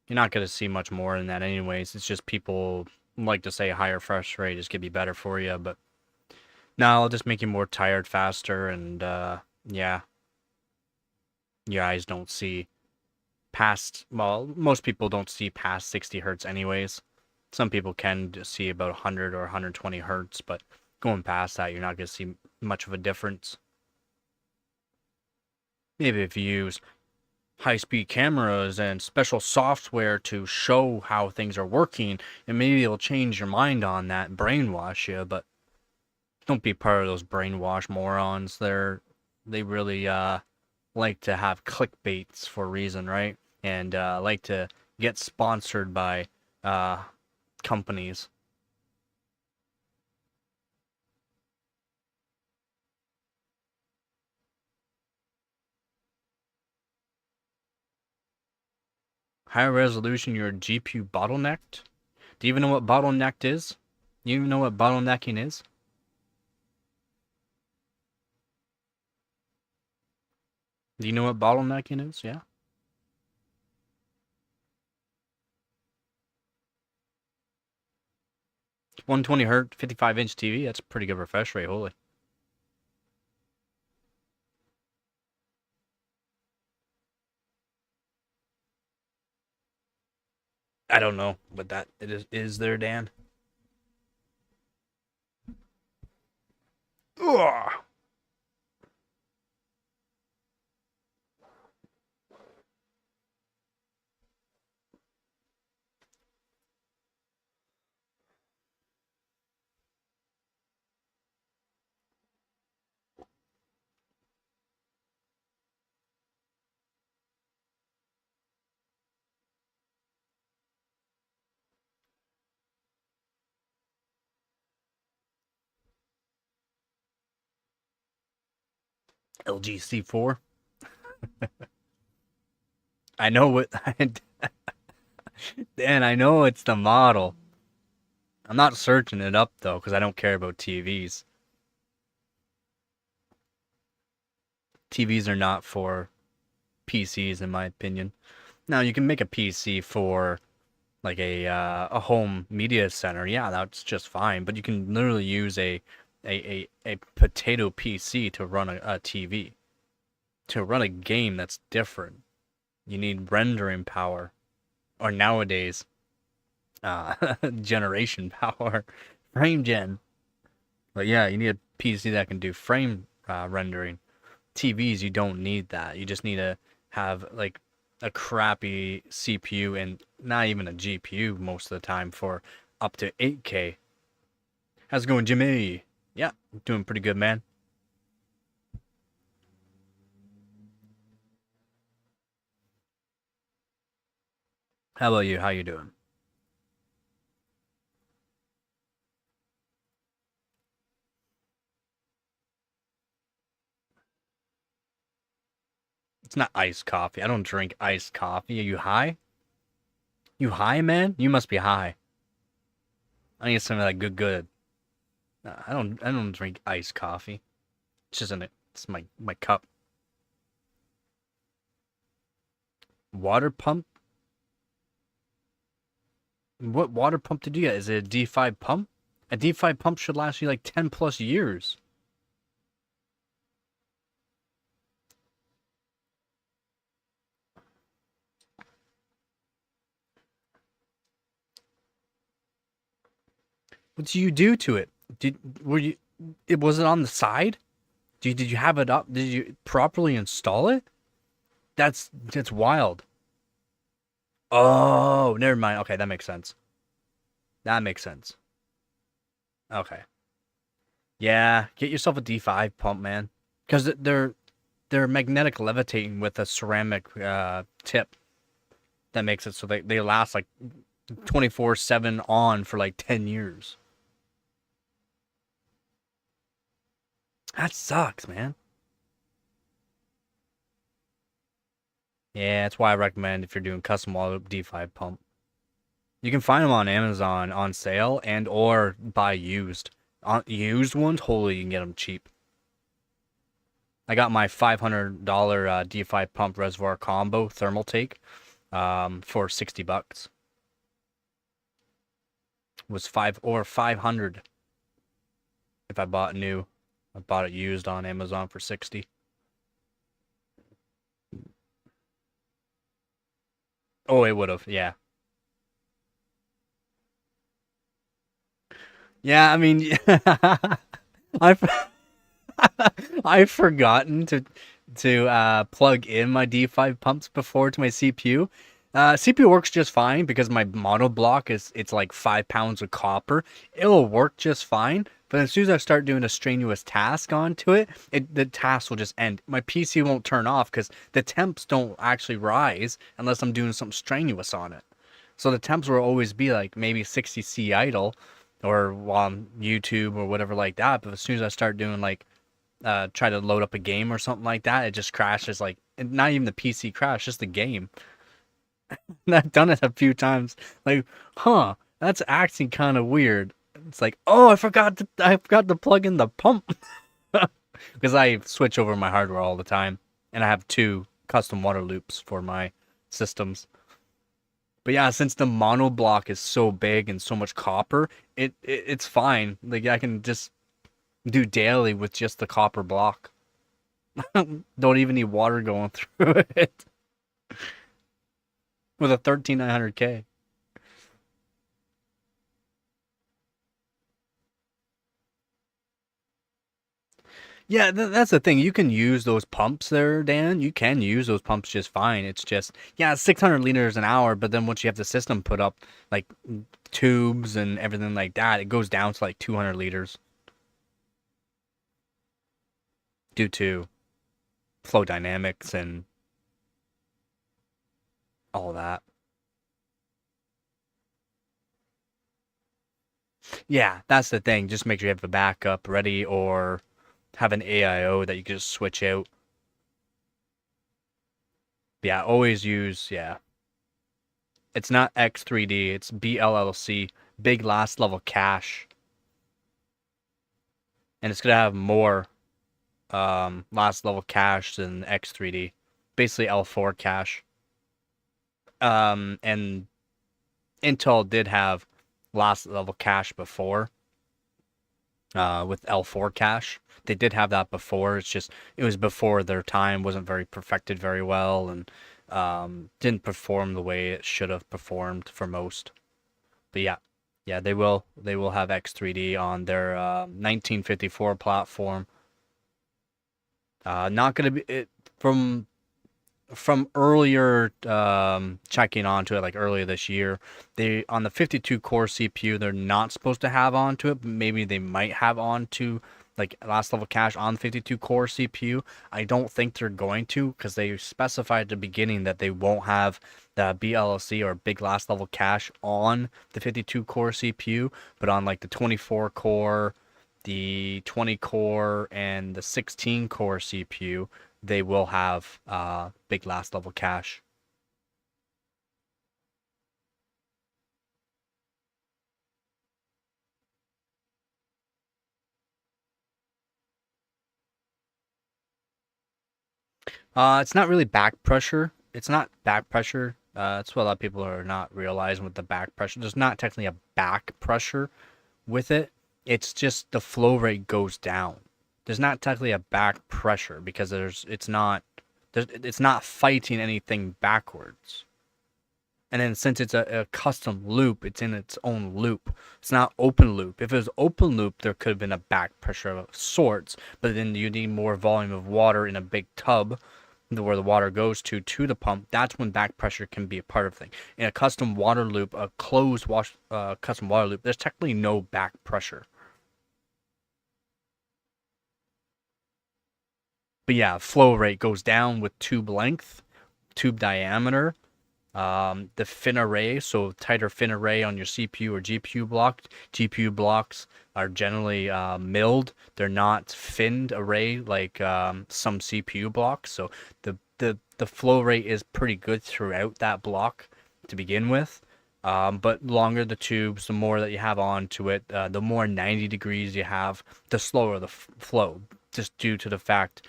You're not going to see much more than that anyways. It's just people like to say a higher refresh rate is going to be better for you, but no, it'll just make you more tired faster, and yeah, your eyes don't see past, well, most people don't see past 60 hertz anyways. Some people can see about 100 or 120 hertz, but going past that, you're not going to see much of a difference. Maybe if you use high-speed cameras and special software to show how things are working, and maybe it'll change your mind on that and brainwash you, but don't be part of those brainwash morons. They really like to have clickbaits for a reason, right? And like to get sponsored by companies. Higher resolution, your GPU bottlenecked? Do you even know what bottlenecked is? Do you even know what bottlenecking is? Do you know what bottlenecking is? Yeah. 120 hertz, 55-inch TV. That's a pretty good refresh rate. Holy. I don't know, but that it is there, Dan. Ugh. LG C4. I know what. Dan, I know it's the model. I'm not searching it up though, because I don't care about TVs. TVs are not for PCs, in my opinion. Now you can make a PC for like a home media center. Yeah, that's just fine. But you can literally use a potato PC to run a TV. To run a game that's different, you need rendering power, or nowadays, generation power, frame gen. But yeah, you need a PC that can do frame rendering. TVs, you don't need that. You just need to have like a crappy CPU and not even a GPU most of the time for up to 8K. How's it going, Jimmy? Yeah, doing pretty good, man. How about you? How you doing? It's not iced coffee. I don't drink iced coffee. Are you high? You high, man? You must be high. I need something like good. I don't drink iced coffee. It's just in it. It's my cup. Water pump? What water pump did you get? Is it a D5 pump? A D5 pump should last you like 10 plus years. What did you do to it? Was it on the side? Did you have it up? Did you properly install it? That's wild. Oh, never mind. Okay, that makes sense. That makes sense. Okay. Yeah, get yourself a D5 pump, man. Because they're magnetic levitating with a ceramic tip that makes it so they last like 24/7 on for like 10 years. That sucks, man. Yeah, that's why I recommend if you're doing custom water D5 pump. You can find them on Amazon on sale and or buy used. On used ones, holy, you can get them cheap. I got my $500 D5 pump reservoir combo thermal take for $60. It was 500 if I bought new. I bought it used on Amazon for 60. Oh, it would have. Yeah. Yeah, I mean I've I've forgotten to plug in my D5 pumps before to my CPU. CPU works just fine because my mono block it's like 5 pounds of copper. It'll work just fine, but as soon as I start doing a strenuous task onto it, the task will just end. My PC won't turn off because the temps don't actually rise unless I'm doing something strenuous on it. So the temps will always be like maybe 60C idle or on YouTube or whatever like that. But as soon as I start doing like try to load up a game or something like that, it just crashes. Like not even the PC crash, just the game. And I've done it a few times. Like, huh, that's acting kind of weird. It's like, oh, I forgot to plug in the pump because I switch over my hardware all the time, and I have two custom water loops for my systems. But yeah, since the mono block is so big and so much copper, it's fine. Like I can just do daily with just the copper block. Don't even need water going through it with a 13900K. Yeah, that's the thing. You can use those pumps there, Dan. You can use those pumps just fine. It's just, yeah, 600 liters an hour, but then once you have the system put up, like tubes and everything like that, it goes down to like 200 liters due to flow dynamics and all that. Yeah, that's the thing. Just make sure you have a backup ready or have an AIO that you can just switch out. Yeah, always use, yeah. It's not X3D, it's BLLC, big last level cache. And it's gonna have more last level cache than X3D. Basically L4 cache. And Intel did have last level cache before, with L4 cache. They did have that before. It's just it was before their time, wasn't very perfected very well, and didn't perform the way it should have performed for most. But yeah, yeah, they will have X3D on their 1954 platform. Not gonna be it from earlier checking onto it, like earlier this year, they on the 52 core CPU they're not supposed to have onto it, but maybe they might have onto like last level cache on the 52 core CPU. I don't think they're going to because they specified at the beginning that they won't have the BLC or big last level cache on the 52 core CPU, but on like the 24 core, the 20 core, and the 16 core CPU they will have big last level cache. It's not really back pressure. It's not back pressure. That's what a lot of people are not realizing with the back pressure. There's not technically a back pressure with it. It's just the flow rate goes down. There's not technically a back pressure because it's not fighting anything backwards. And then since it's a custom loop, it's in its own loop. It's not open loop. If it was open loop, there could have been a back pressure of sorts, but then you need more volume of water in a big tub where the water goes to the pump. That's when back pressure can be a part of the thing. In a custom water loop, a closed custom water loop, there's technically no back pressure. But yeah, flow rate goes down with tube length, tube diameter, the fin array, so tighter fin array on your CPU or GPU block. GPU blocks are generally milled. They're not finned array like some CPU blocks. So the flow rate is pretty good throughout that block to begin with. But longer the tubes, the more that you have onto it, the more 90 degrees you have, the slower the flow, just due to the fact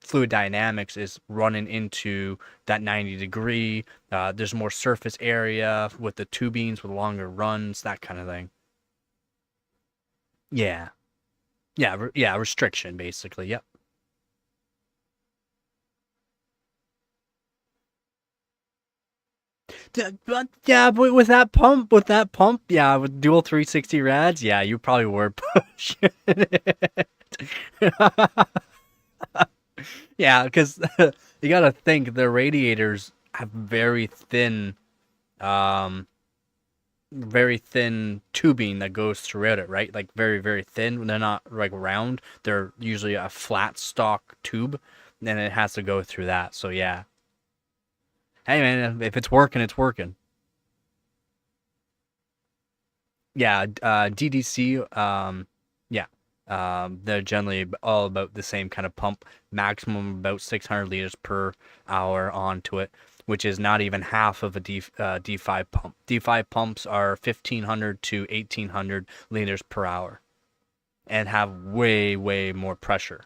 fluid dynamics is running into that 90 degree. There's more surface area with the tubings with longer runs, that kind of thing. Yeah, yeah, restriction basically. Yep. But yeah, but with that pump, yeah, with dual 360 rads, yeah, you probably were pushing it. Yeah, because you gotta think the radiators have um, very thin tubing that goes throughout it, right? Like very, very thin. They're not like round. They're usually a flat stock tube, and it has to go through that. So yeah. Hey man, if it's working, it's working. Yeah, DDC. Yeah. They're generally all about the same kind of pump, maximum about 600 liters per hour onto it, which is not even half of a D5 pump. D5 pumps are 1500 to 1800 liters per hour and have way, way more pressure.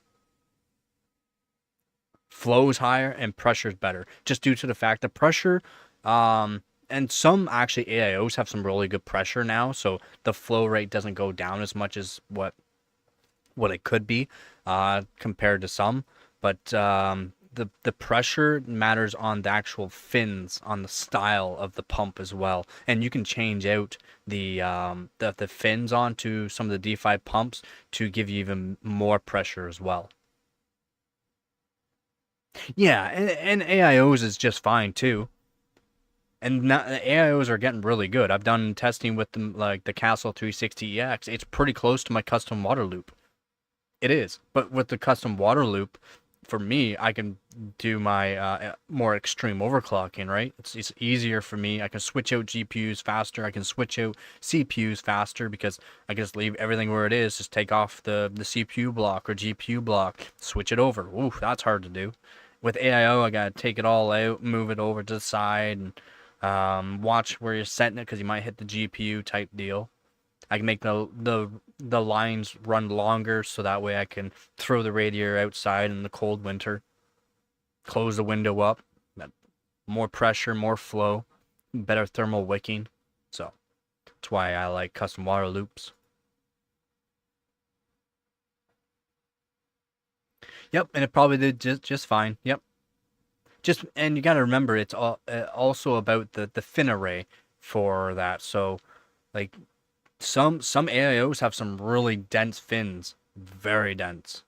Flows higher and pressure's better, just due to the fact that pressure, and some actually AIOs have some really good pressure now, so the flow rate doesn't go down as much as what it could be compared to some. But the pressure matters on the actual fins, on the style of the pump as well. And you can change out the fins onto some of the D5 pumps to give you even more pressure as well. Yeah, and AIOs is just fine too. And now, the AIOs are getting really good. I've done testing with them, like the Castle 360EX. It's pretty close to my custom water loop. It is, but with the custom water loop, for me, I can do my more extreme overclocking, right? It's easier for me. I can switch out GPUs faster. I can switch out CPUs faster because I can just leave everything where it is. Just take off the CPU block or GPU block, switch it over. Ooh, that's hard to do. With AIO, I gotta take it all out, move it over to the side, and watch where you're setting it because you might hit the GPU type deal. I can make the lines run longer so that way I can throw the radiator outside in the cold winter, close the window up, more pressure, more flow, better thermal wicking. So that's why I like custom water loops. Yep, and it probably did just fine. Yep. Just and you got to remember it's also about the fin array for that. So like some AIOs have some really dense fins, very dense.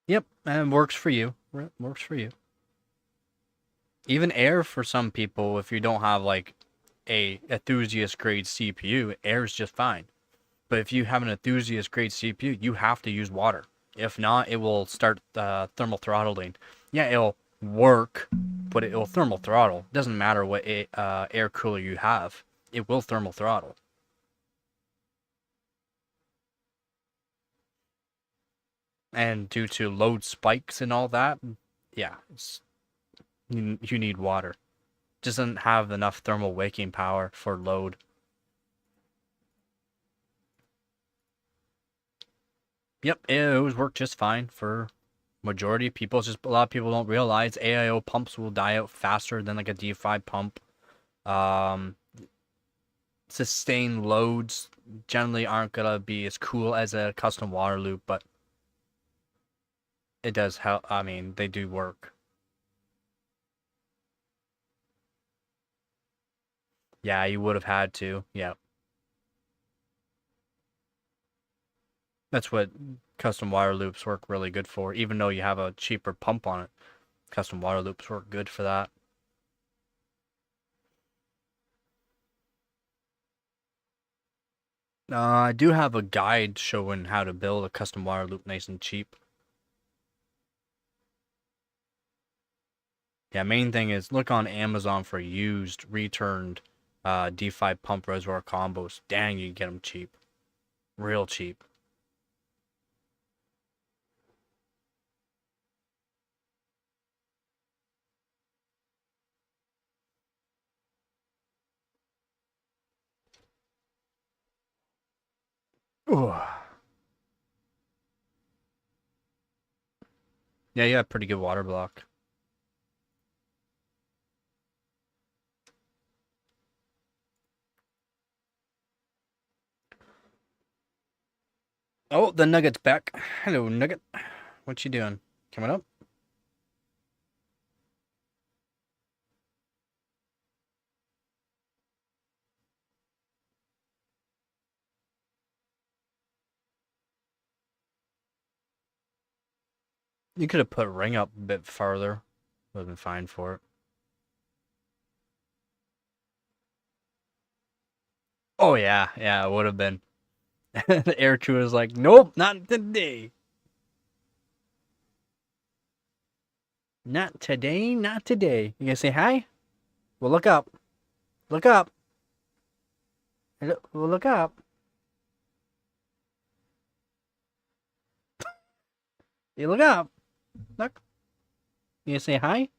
Yep, and works for you. Works for you. Even air for some people, if you don't have like a enthusiast grade CPU, air is just fine. But if you have an enthusiast grade CPU, you have to use water. If not, it will start thermal throttling. Yeah, it'll work, but it'll thermal throttle. Doesn't matter what air cooler you have. it will thermal throttle. And due to load spikes and all that, yeah, you need water. Doesn't have enough thermal waking power for load. Yep, AIOs work just fine for majority of people. It's just a lot of people don't realize AIO pumps will die out faster than like a D5 pump. Um, Sustained loads generally aren't gonna be as cool as a custom water loop, but it does help. I mean, they do work. Yeah, you would have had to. Yeah, that's what custom water loops work really good for. Even though you have a cheaper pump on it, custom water loops work good for that. I do have a guide showing how to build a custom water loop nice and cheap. Yeah, main thing is look on Amazon for used, returned D5 pump reservoir combos. Dang, you can get them cheap. Real cheap. Ooh. Yeah, you have pretty good water block. Oh, the Nugget's back. Hello, Nugget. What you doing? Coming up? You could have put ring up a bit farther. Would have been fine for it. Oh yeah, yeah, it would have been. The air crew was like, nope, not today. Not today, not today. You gonna say hi? Well, look up. Look up. Well, look up. You look up. Look. You gonna say hi?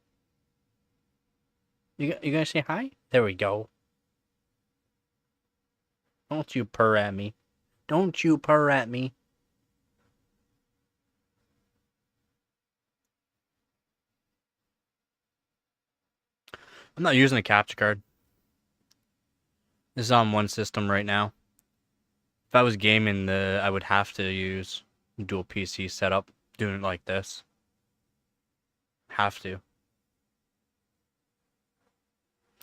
You gonna say hi? There we go. Don't you purr at me. Don't you purr at me. I'm not using a capture card. This is on one system right now. If I was gaming, I would have to use dual PC setup, doing it like this. Have to.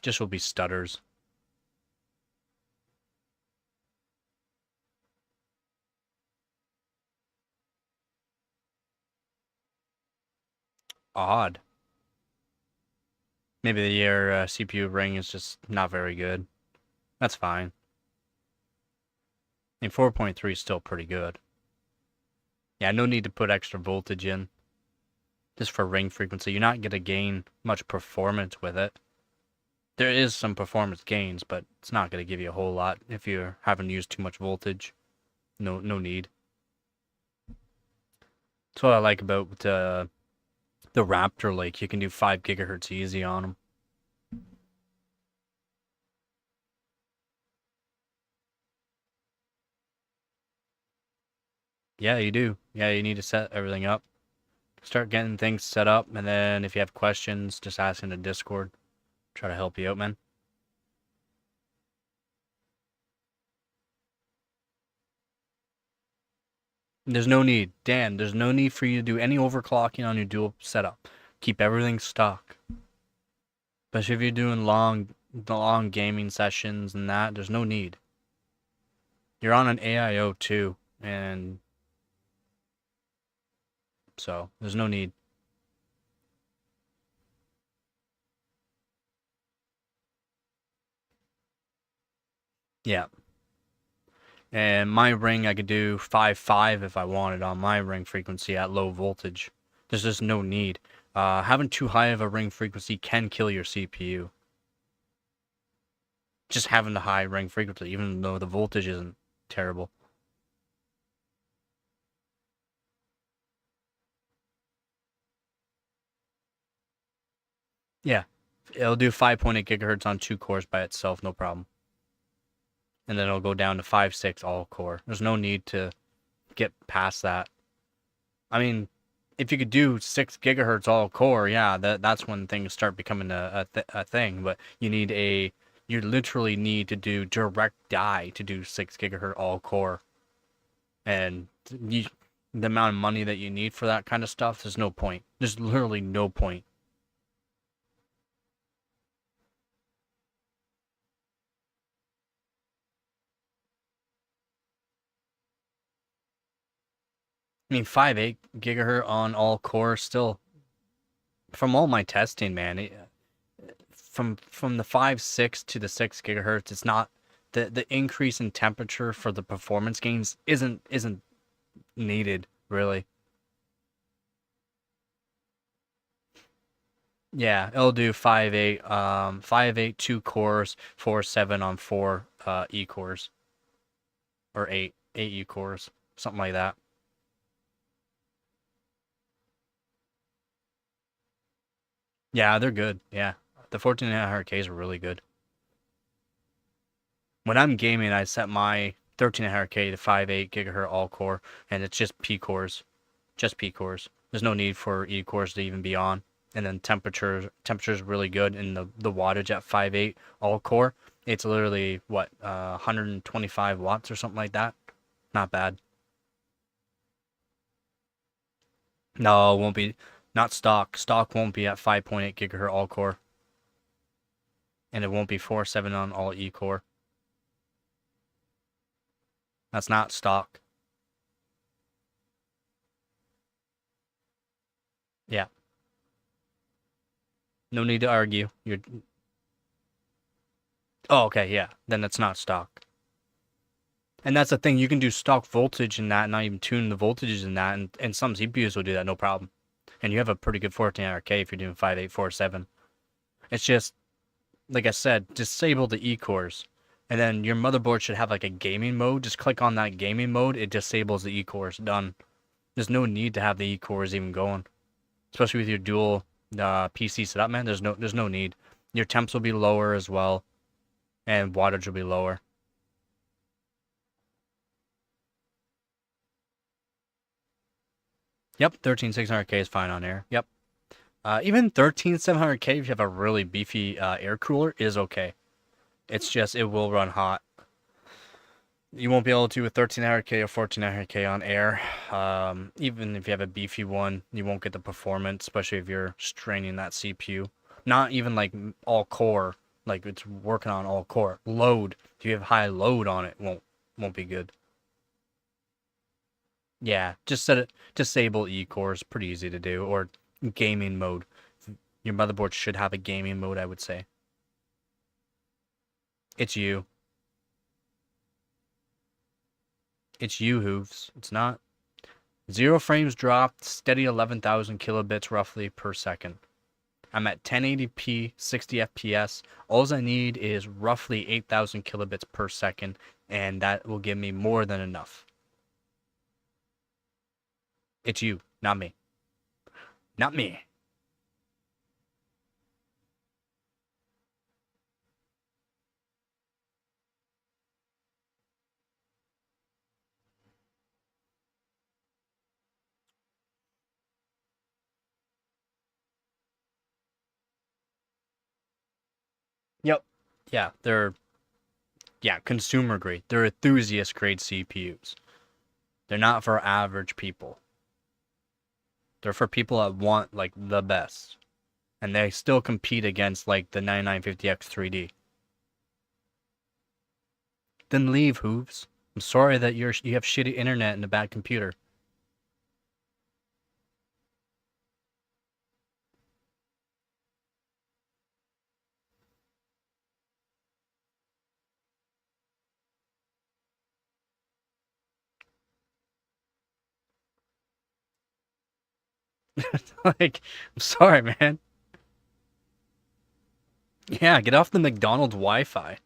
Just will be stutters. Odd. Maybe your CPU ring is just not very good. That's fine. I mean, 4.3 is still pretty good. Yeah, no need to put extra voltage in. Just for ring frequency. You're not going to gain much performance with it. There is some performance gains, but it's not going to give you a whole lot if you're having to use too much voltage. No need. That's what I like about the Raptor Lake. You can do 5 gigahertz easy on them. Yeah, you do. Yeah, you need to set everything up. Start getting things set up, and then if you have questions, just ask in the Discord. Try to help you out, man. There's no need. Dan, there's no need for you to do any overclocking on your dual setup. Keep everything stock. Especially if you're doing long gaming sessions and that, there's no need. You're on an AIO too, and so there's no need. Yeah. And my ring, I could do 5.5 if I wanted on my ring frequency at low voltage. There's just no need. Having too high of a ring frequency can kill your CPU. Just having the high ring frequency, even though the voltage isn't terrible. Yeah, it'll do 5.8 gigahertz on 2 cores by itself, no problem. And then it'll go down to 5.6 all core. There's no need to get past that. I mean, if you could do 6 gigahertz all core, yeah, that's when things start becoming a thing. But you literally need to do direct die to do 6 gigahertz all core, and the amount of money that you need for that kind of stuff, there's no point. There's literally no point. I mean, 5.8 gigahertz on all core still, from all my testing, man. From the 5.6 to the 6 gigahertz, it's not the increase in temperature for the performance gains isn't needed really. Yeah, it'll do 5.8, 5.8 2 cores, 4.7 on 4 E cores, or 8 E cores, something like that. Yeah, they're good. Yeah, the 1400Ks are really good. When I'm gaming, I set my 1300K to 5.8 gigahertz all core, and it's just P cores. There's no need for E cores to even be on. And then temperature's really good, and the wattage at 5.8 all core, it's literally what 125 watts or something like that. Not bad. No, it won't be. Not stock. Stock won't be at 5.8 gigahertz all core, and it won't be 4.7 on all E core. That's not stock. Yeah, no need to argue. You're. Oh, okay, yeah. Then it's not stock. And that's the thing. You can do stock voltage in that, and not even tune the voltages in that, and some CPUs will do that, no problem. And you have a pretty good 1400K if you're doing 5.847. It's just, like I said, disable the E cores. And then your motherboard should have like a gaming mode. Just click on that gaming mode. It disables the E cores. Done. There's no need to have the E cores even going, especially with your dual PC setup, man. There's no need. Your temps will be lower as well, and wattage will be lower. Yep, 13600K is fine on air. Yep. Even 13700K, if you have a really beefy air cooler, is okay. It's just it will run hot. You won't be able to with 1300K or 1400K on air. Even if you have a beefy one, you won't get the performance, especially if you're straining that CPU. Not even like all core, like it's working on all core. Load, if you have high load on it, won't be good. Yeah, just set it disable E cores, pretty easy to do, or gaming mode. Your motherboard should have a gaming mode, I would say. It's you. It's you, Hooves. It's not. Zero frames dropped, steady 11,000 kilobits roughly per second. I'm at 1080p, 60 FPS. All I need is roughly 8,000 kilobits per second, and that will give me more than enough. It's you, not me. Not me. Yep. Yeah, consumer grade. They're enthusiast grade CPUs. They're not for average people. They're for people that want like the best. And they still compete against like the 9950X 3D. Then leave, Hooves. I'm sorry that you have shitty internet and a bad computer. Like, I'm sorry, man. Yeah, get off the McDonald's Wi-Fi.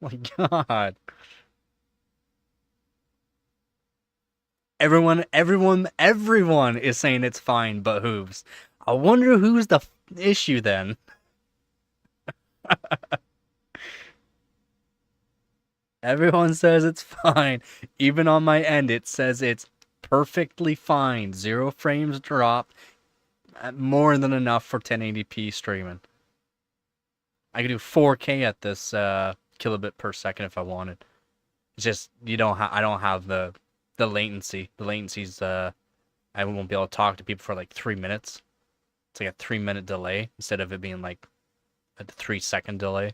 My God. Everyone is saying it's fine, but Hooves. I wonder who's the issue then. Everyone says it's fine. Even on my end, it says it's perfectly fine. 0 frames dropped. More than enough for 1080p streaming. I could do 4K at this kilobit per second if I wanted. It's just I don't have the latency. The latency's I won't be able to talk to people for like 3 minutes. It's like a 3 minute delay instead of it being like a 3 second delay.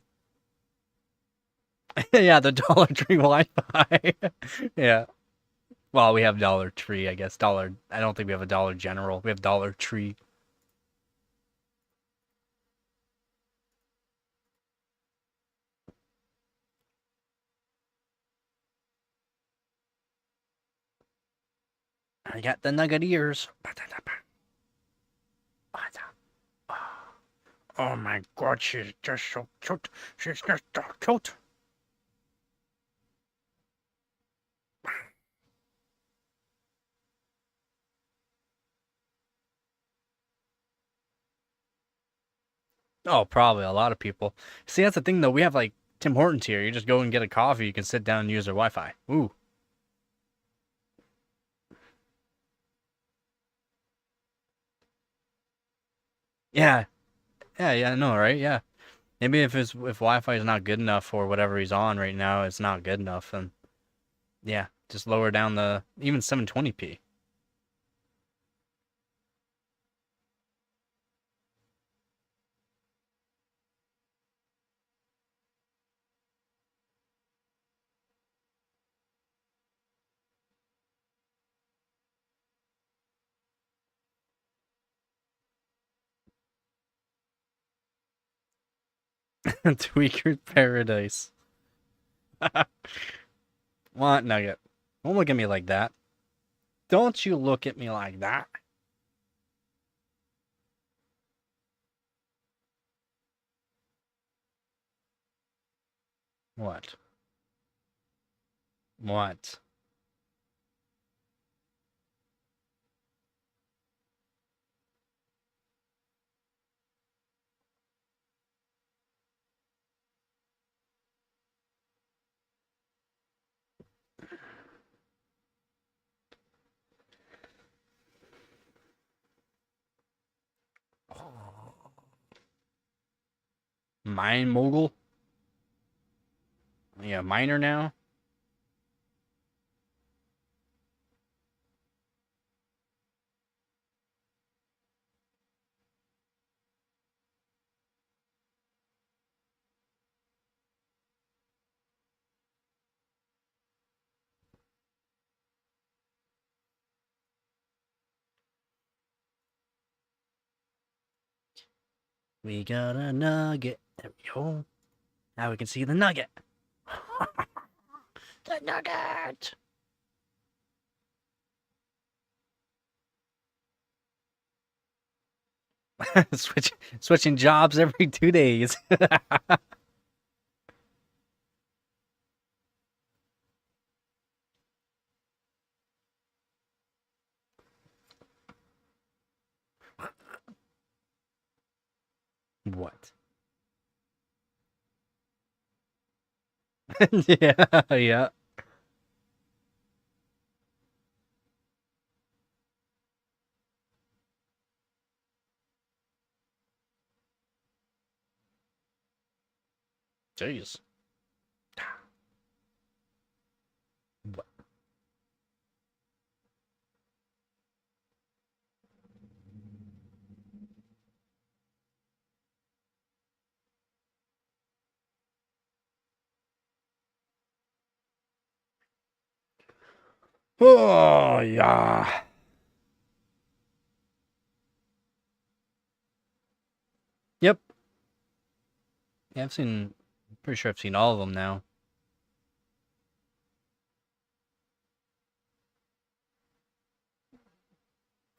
Yeah, the Dollar Tree Wi-Fi. Yeah. Well, we have Dollar Tree, I guess. I don't think we have a Dollar General. We have Dollar Tree. I got the nugget ears. Oh my God, she's just so cute. She's just so cute. Oh, probably a lot of people. See, that's the thing though. We have like Tim Hortons here. You just go and get a coffee. You can sit down and use their Wi-Fi. Ooh. Yeah. Yeah, I know, right? Yeah. Maybe if Wi-Fi is not good enough or whatever he's on right now, it's not good enough, and yeah, just lower down the even 720p. Tweaker paradise. What nugget? Don't look at me like that. Don't you look at me like that. What? What? Mine mogul? Yeah, miner now. We got a nugget. There we go. Now we can see the nugget. The nugget. Switching jobs every 2 days. What? Yeah, yeah. Jeez. What? Oh yeah. Yep. Yeah, I've seen. Pretty sure I've seen all of them now.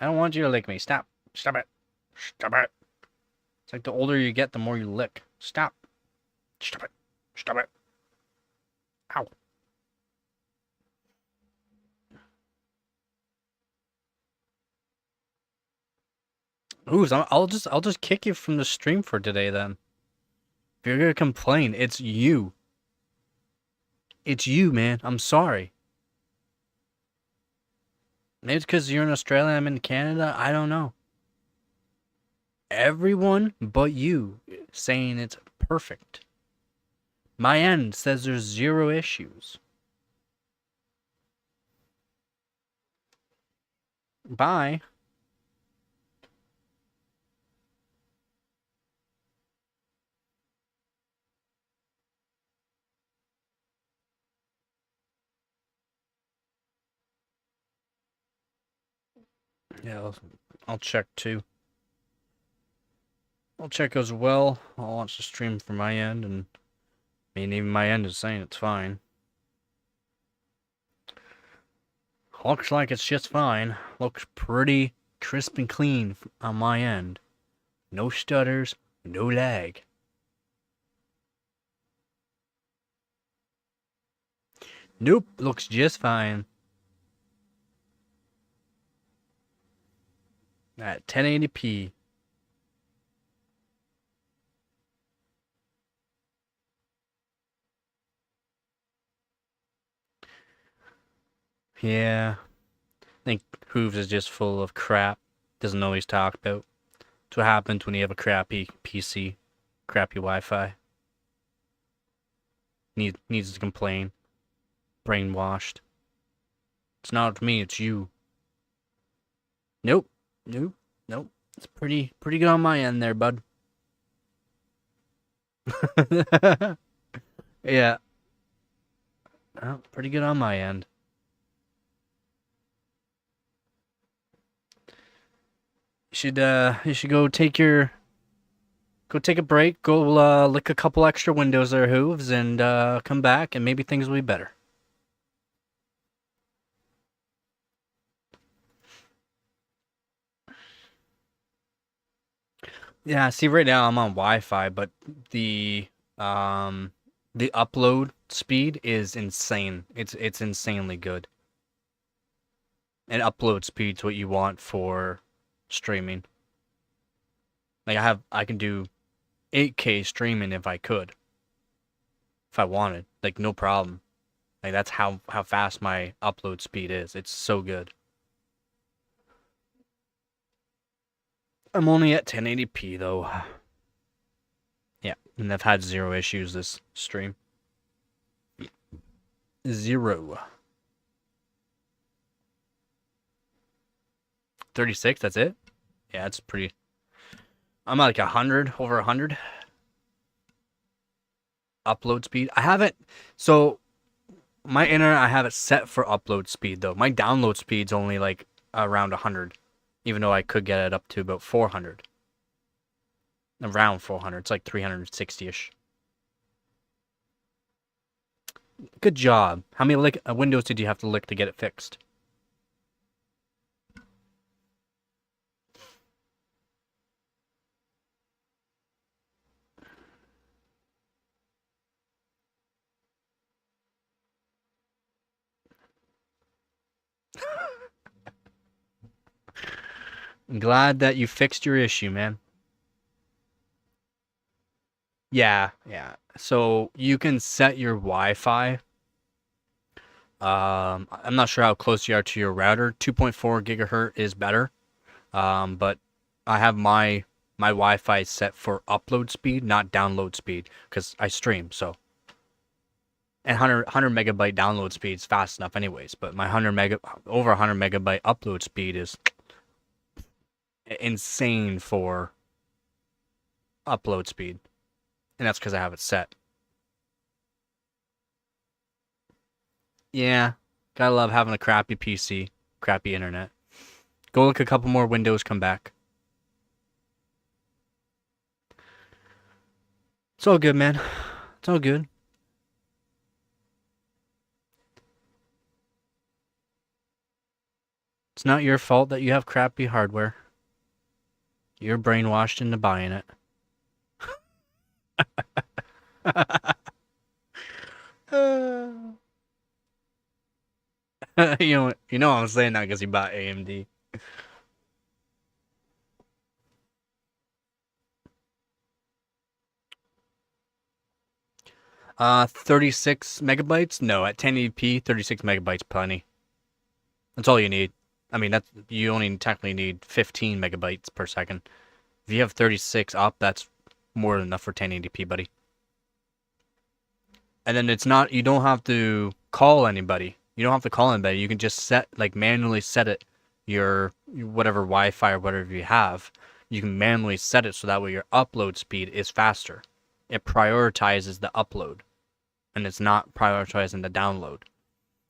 I don't want you to lick me. Stop. Stop it. Stop it. It's like the older you get, the more you lick. Stop. Stop it. Stop it. Ooh, so I'll just kick you from the stream for today then. If you're gonna complain, it's you. It's you, man. I'm sorry. Maybe it's because you're in Australia, I'm in Canada. I don't know. Everyone but you saying it's perfect. My end says there's 0 issues. Bye. Yeah, I'll check too. I'll check as well. I'll watch the stream from my end, and I mean, even my end is saying it's fine. Looks like it's just fine. Looks pretty crisp and clean on my end. No stutters, no lag. Nope, looks just fine. At 1080p. Yeah, I think Hooves is just full of crap. Doesn't know what he's talking about. That's what happens when you have a crappy PC, crappy Wi-Fi. Needs to complain. Brainwashed. It's not me, it's you. Nope. Nope. Nope. It's pretty good on my end there, bud. Yeah. Well, pretty good on my end. You should go take a break, go lick a couple extra windows there, Hooves, and come back, and maybe things will be better. Yeah, see, right now I'm on Wi-Fi, but the um the upload speed is insane. It's insanely good. And upload speed's what you want for streaming. Like I can do 8K streaming if I could. If I wanted. Like no problem. Like that's how fast my upload speed is. It's so good. I'm only at 1080p though. Yeah, and I've had 0 issues this stream. 0. 36, that's it? Yeah, it's pretty. I'm at like 100, over 100 upload speed. I haven't. So my internet, I have it set for upload speed though. My download speed's only like around 100, even though I could get it up to about 400. Around 400. It's like 360ish. Good job. How many windows did you have to lick to get it fixed? I'm glad that you fixed your issue, man. Yeah, yeah. So you can set your Wi-Fi. I'm not sure how close you are to your router. 2.4 gigahertz is better. But I have my Wi-Fi set for upload speed, not download speed, because I stream. So, and 100 megabyte download speed is fast enough, anyways. But my over 100 megabyte upload speed is insane for upload speed, and that's because I have it set. Yeah, gotta love having a crappy PC, crappy internet. Go look a couple more windows, come back. It's all good, man. It's all good. It's not your fault that you have crappy hardware. You're brainwashed into buying it. You know I'm saying that because you bought AMD. 36 megabytes? No, at 1080p, 36 megabytes plenty. That's all you need. I mean, that's you only technically need 15 megabytes per second. If you have 36 up, that's more than enough for 1080p, buddy. And then it's not, you don't have to call anybody. You don't have to call anybody. You can just set, like, manually set it, your whatever Wi-Fi or whatever you have. You can manually set it so that way your upload speed is faster. It prioritizes the upload, and it's not prioritizing the download.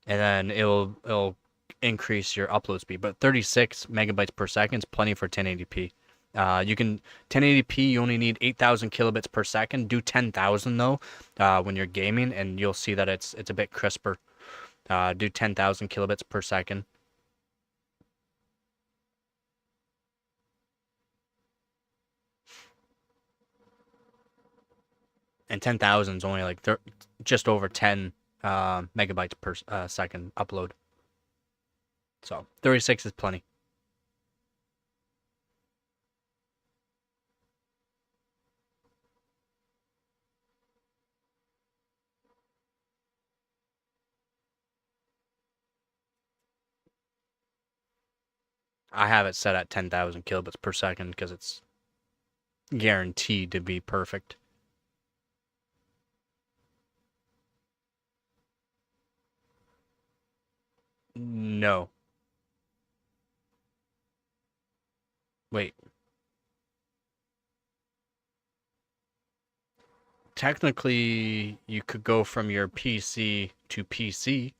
And then it'll increase your upload speed. But 36 megabytes per second is plenty for 1080p. You can 1080p. You only need 8,000 kilobits per second. Do 10,000 though when you're gaming, and you'll see that it's a bit crisper. Do 10,000 kilobits per second. And 10,000 is only like just over 10 megabytes per second upload. So 36 is plenty. I have it set at 10,000 kilobits per second because it's guaranteed to be perfect. No. Wait. Technically, you could go from your PC to PC.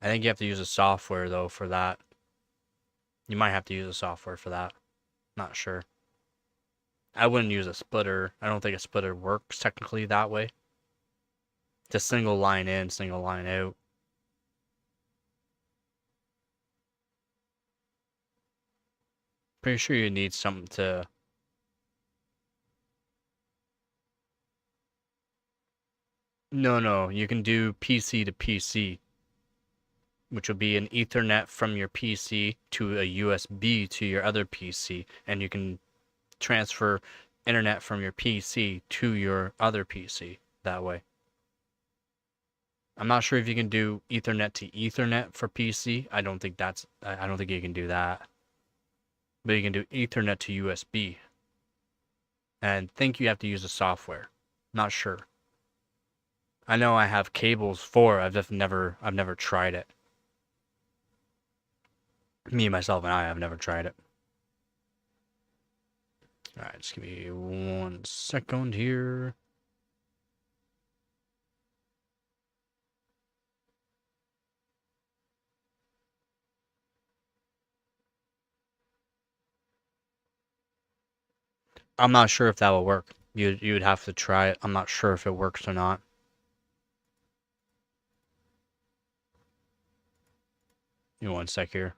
I think you have to use a software though for that. You might have to use a software for that. Not sure. I wouldn't use a splitter. I don't think a splitter works technically that way. It's a single line in, single line out. Pretty sure you need something to... No, you can do PC to PC, which will be an Ethernet from your PC to a USB to your other PC, and you can transfer internet from your PC to your other PC that way. I'm not sure if you can do Ethernet to Ethernet for PC. I don't think you can do that. But you can do Ethernet to USB. And think you have to use a software. Not sure. I know I have cables for. I've never tried it. Me, myself, and I have never tried it. Alright, just give me 1 second here. I'm not sure if that will work. You'd have to try it. I'm not sure if it works or not. Give me 1 sec here.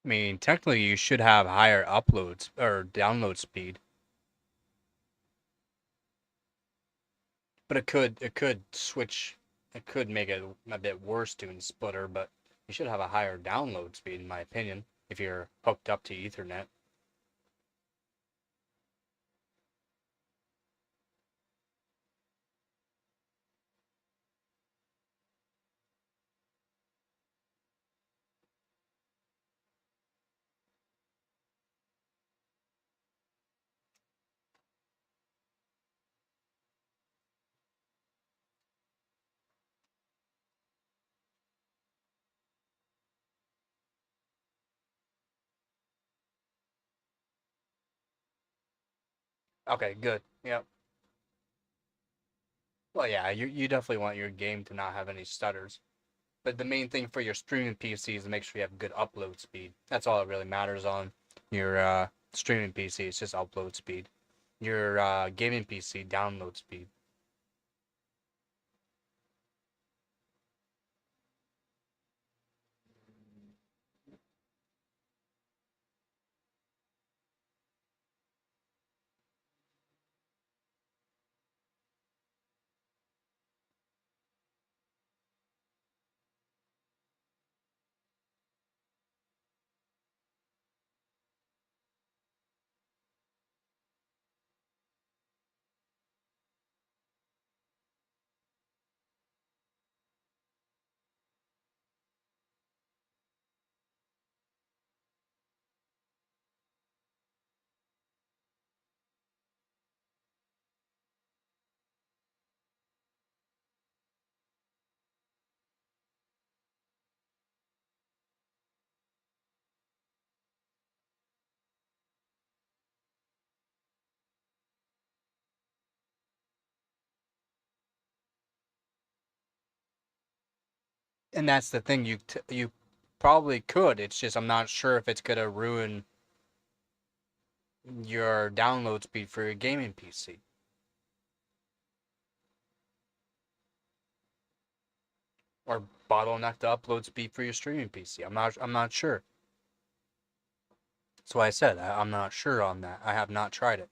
I mean, technically you should have higher uploads or download speed. But it could switch. It could make it a bit worse doing splitter, but you should have a higher download speed, in my opinion, if you're hooked up to Ethernet. Okay, good. Yep. Well, yeah, you definitely want your game to not have any stutters. But the main thing for your streaming PC is to make sure you have good upload speed. That's all that really matters on your streaming PC. It's just upload speed. Your gaming PC download speed. And that's the thing. You probably could. It's just I'm not sure if it's gonna ruin your download speed for your gaming PC or bottleneck the upload speed for your streaming PC. I'm not sure. That's why I said I'm not sure on that. I have not tried it.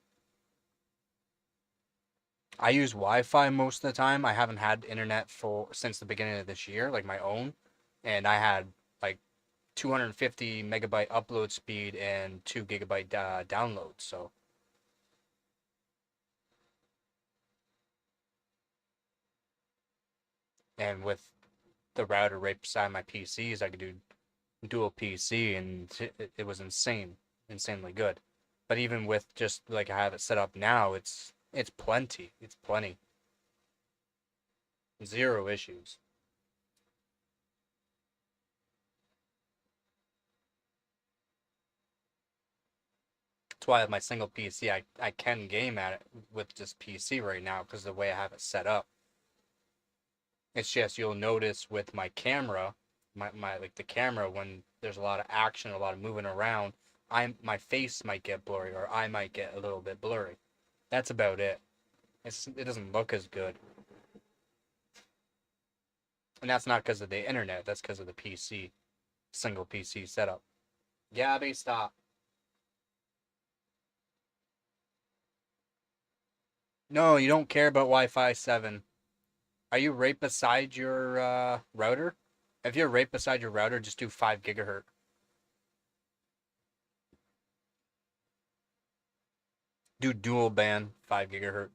I use Wi-Fi most of the time. I haven't had internet for since the beginning of this year, like my own, and I had like 250 megabyte upload speed and 2 gigabyte download. So, and with the router right beside my PCs, I could do dual PC, and it was insanely good. But even with just like I have it set up now, it's plenty. It's plenty. Zero issues. That's why I have my single PC. I can game at it with just PC right now because of the way I have it set up. It's just you'll notice with my camera, my like the camera when there's a lot of action, a lot of moving around, my face might get blurry or I might get a little bit blurry. That's about it. It doesn't look as good. And that's not because of the internet, that's because of the PC, single PC setup. Gabby, stop. No, you don't care about Wi-Fi 7. Are you right beside your router? If you're right beside your router, just do 5 gigahertz. Do dual band 5 gigahertz.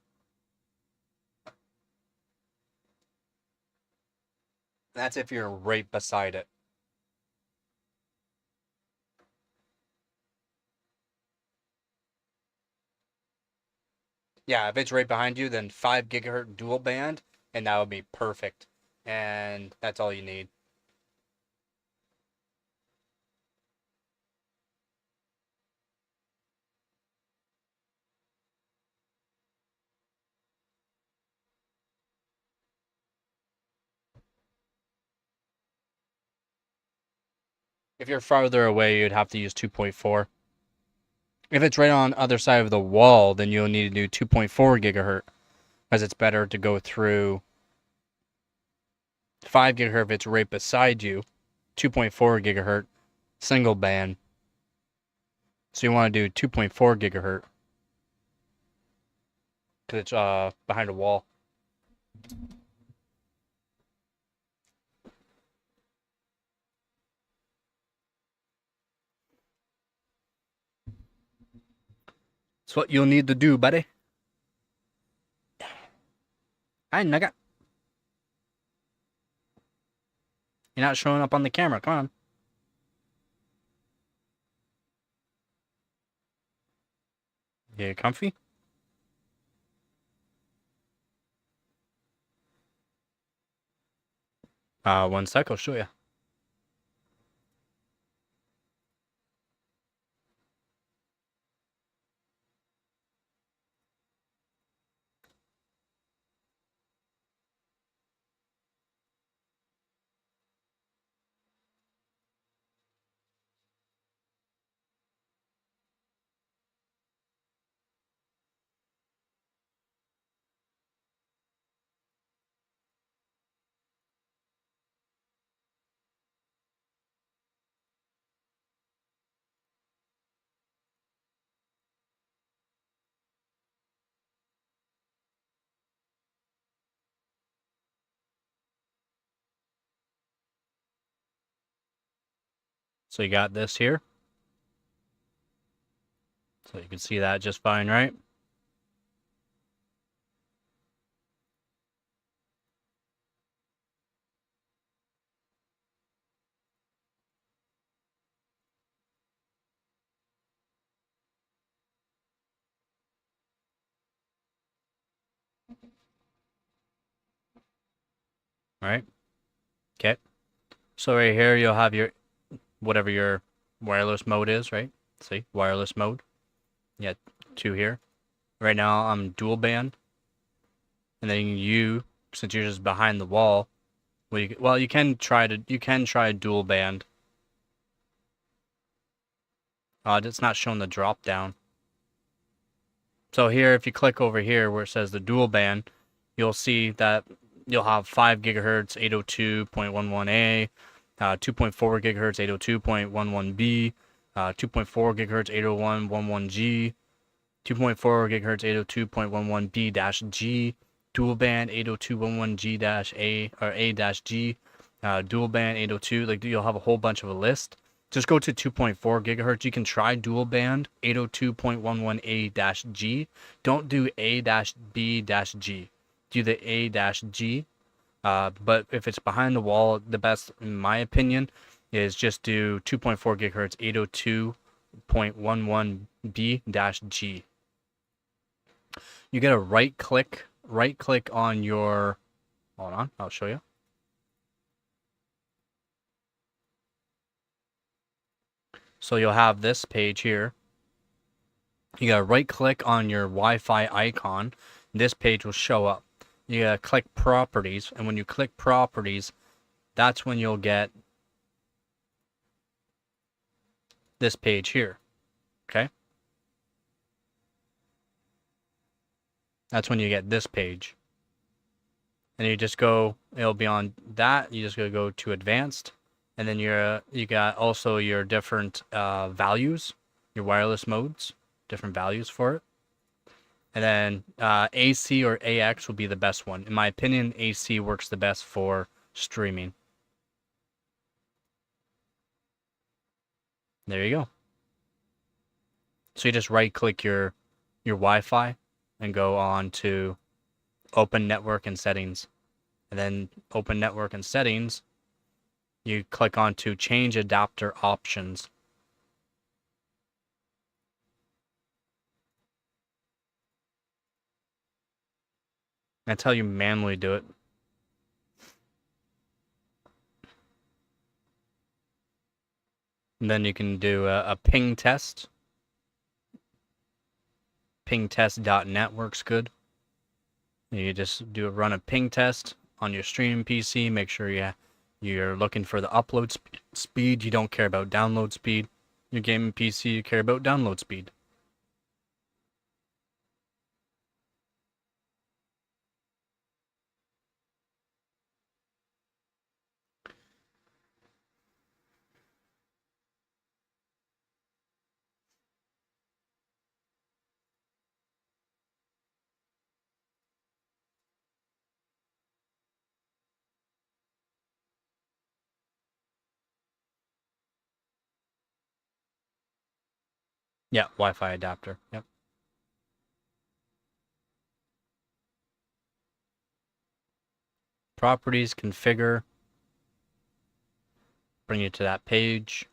That's if you're right beside it. Yeah, if it's right behind you, then 5 gigahertz dual band, and that would be perfect. And that's all you need. If you're farther away, you'd have to use 2.4. If it's right on the other side of the wall, then you'll need to do 2.4 gigahertz, as it's better to go through 5 gigahertz if it's right beside you, 2.4 gigahertz single band. So you want to do 2.4 gigahertz because it's behind a wall. That's what you'll need to do, buddy. Hi, Nugget. You're not showing up on the camera. Come on. You comfy? 1 sec, I'll show you. So you got this here. So you can see that just fine, right? Right? Okay. So right here you'll have your whatever your wireless mode is, right? See, wireless mode. Yeah, two here. Right now I'm dual band, and then you, since you're just behind the wall, well you can try dual band. It's not showing the drop down. So here, if you click over here where it says the dual band, you'll see that you'll have 5 gigahertz 802.11a, 2.4 gigahertz 802.11b, 2.4 gigahertz 801.11g, 2.4 gigahertz 802.11b-g, dual band 802.11g-a or a-g, dual band 802. Like you'll have a whole bunch of a list. Just go to 2.4 gigahertz. You can try dual band 802.11a-g. Don't do a-b-g. Do the a-g. But if it's behind the wall, the best, in my opinion, is just do 2.4 gigahertz 802.11b-g. You get a right click on your, hold on, I'll show you. So you'll have this page here. You gotta right click on your Wi-Fi icon. This page will show up. You gotta click properties, and when you click properties, that's when you'll get this page here. Okay? That's when you get this page. And you just go, it'll be on that. You just gotta go to advanced. And then you got also your different values, your wireless modes, different values for it. And then AC or AX will be the best one. In my opinion, AC works the best for streaming. There you go. So you just right click your Wi-Fi and go on to open network and settings. And then open network and settings, you click on to change adapter options. That's how you manually do it. And then you can do a ping test. Pingtest.net works good. You just run a ping test on your streaming PC. Make sure you're looking for the upload speed. You don't care about download speed. Your gaming PC, you care about download speed. Yeah, Wi-Fi adapter. Yep. Properties, configure. Bring you to that page.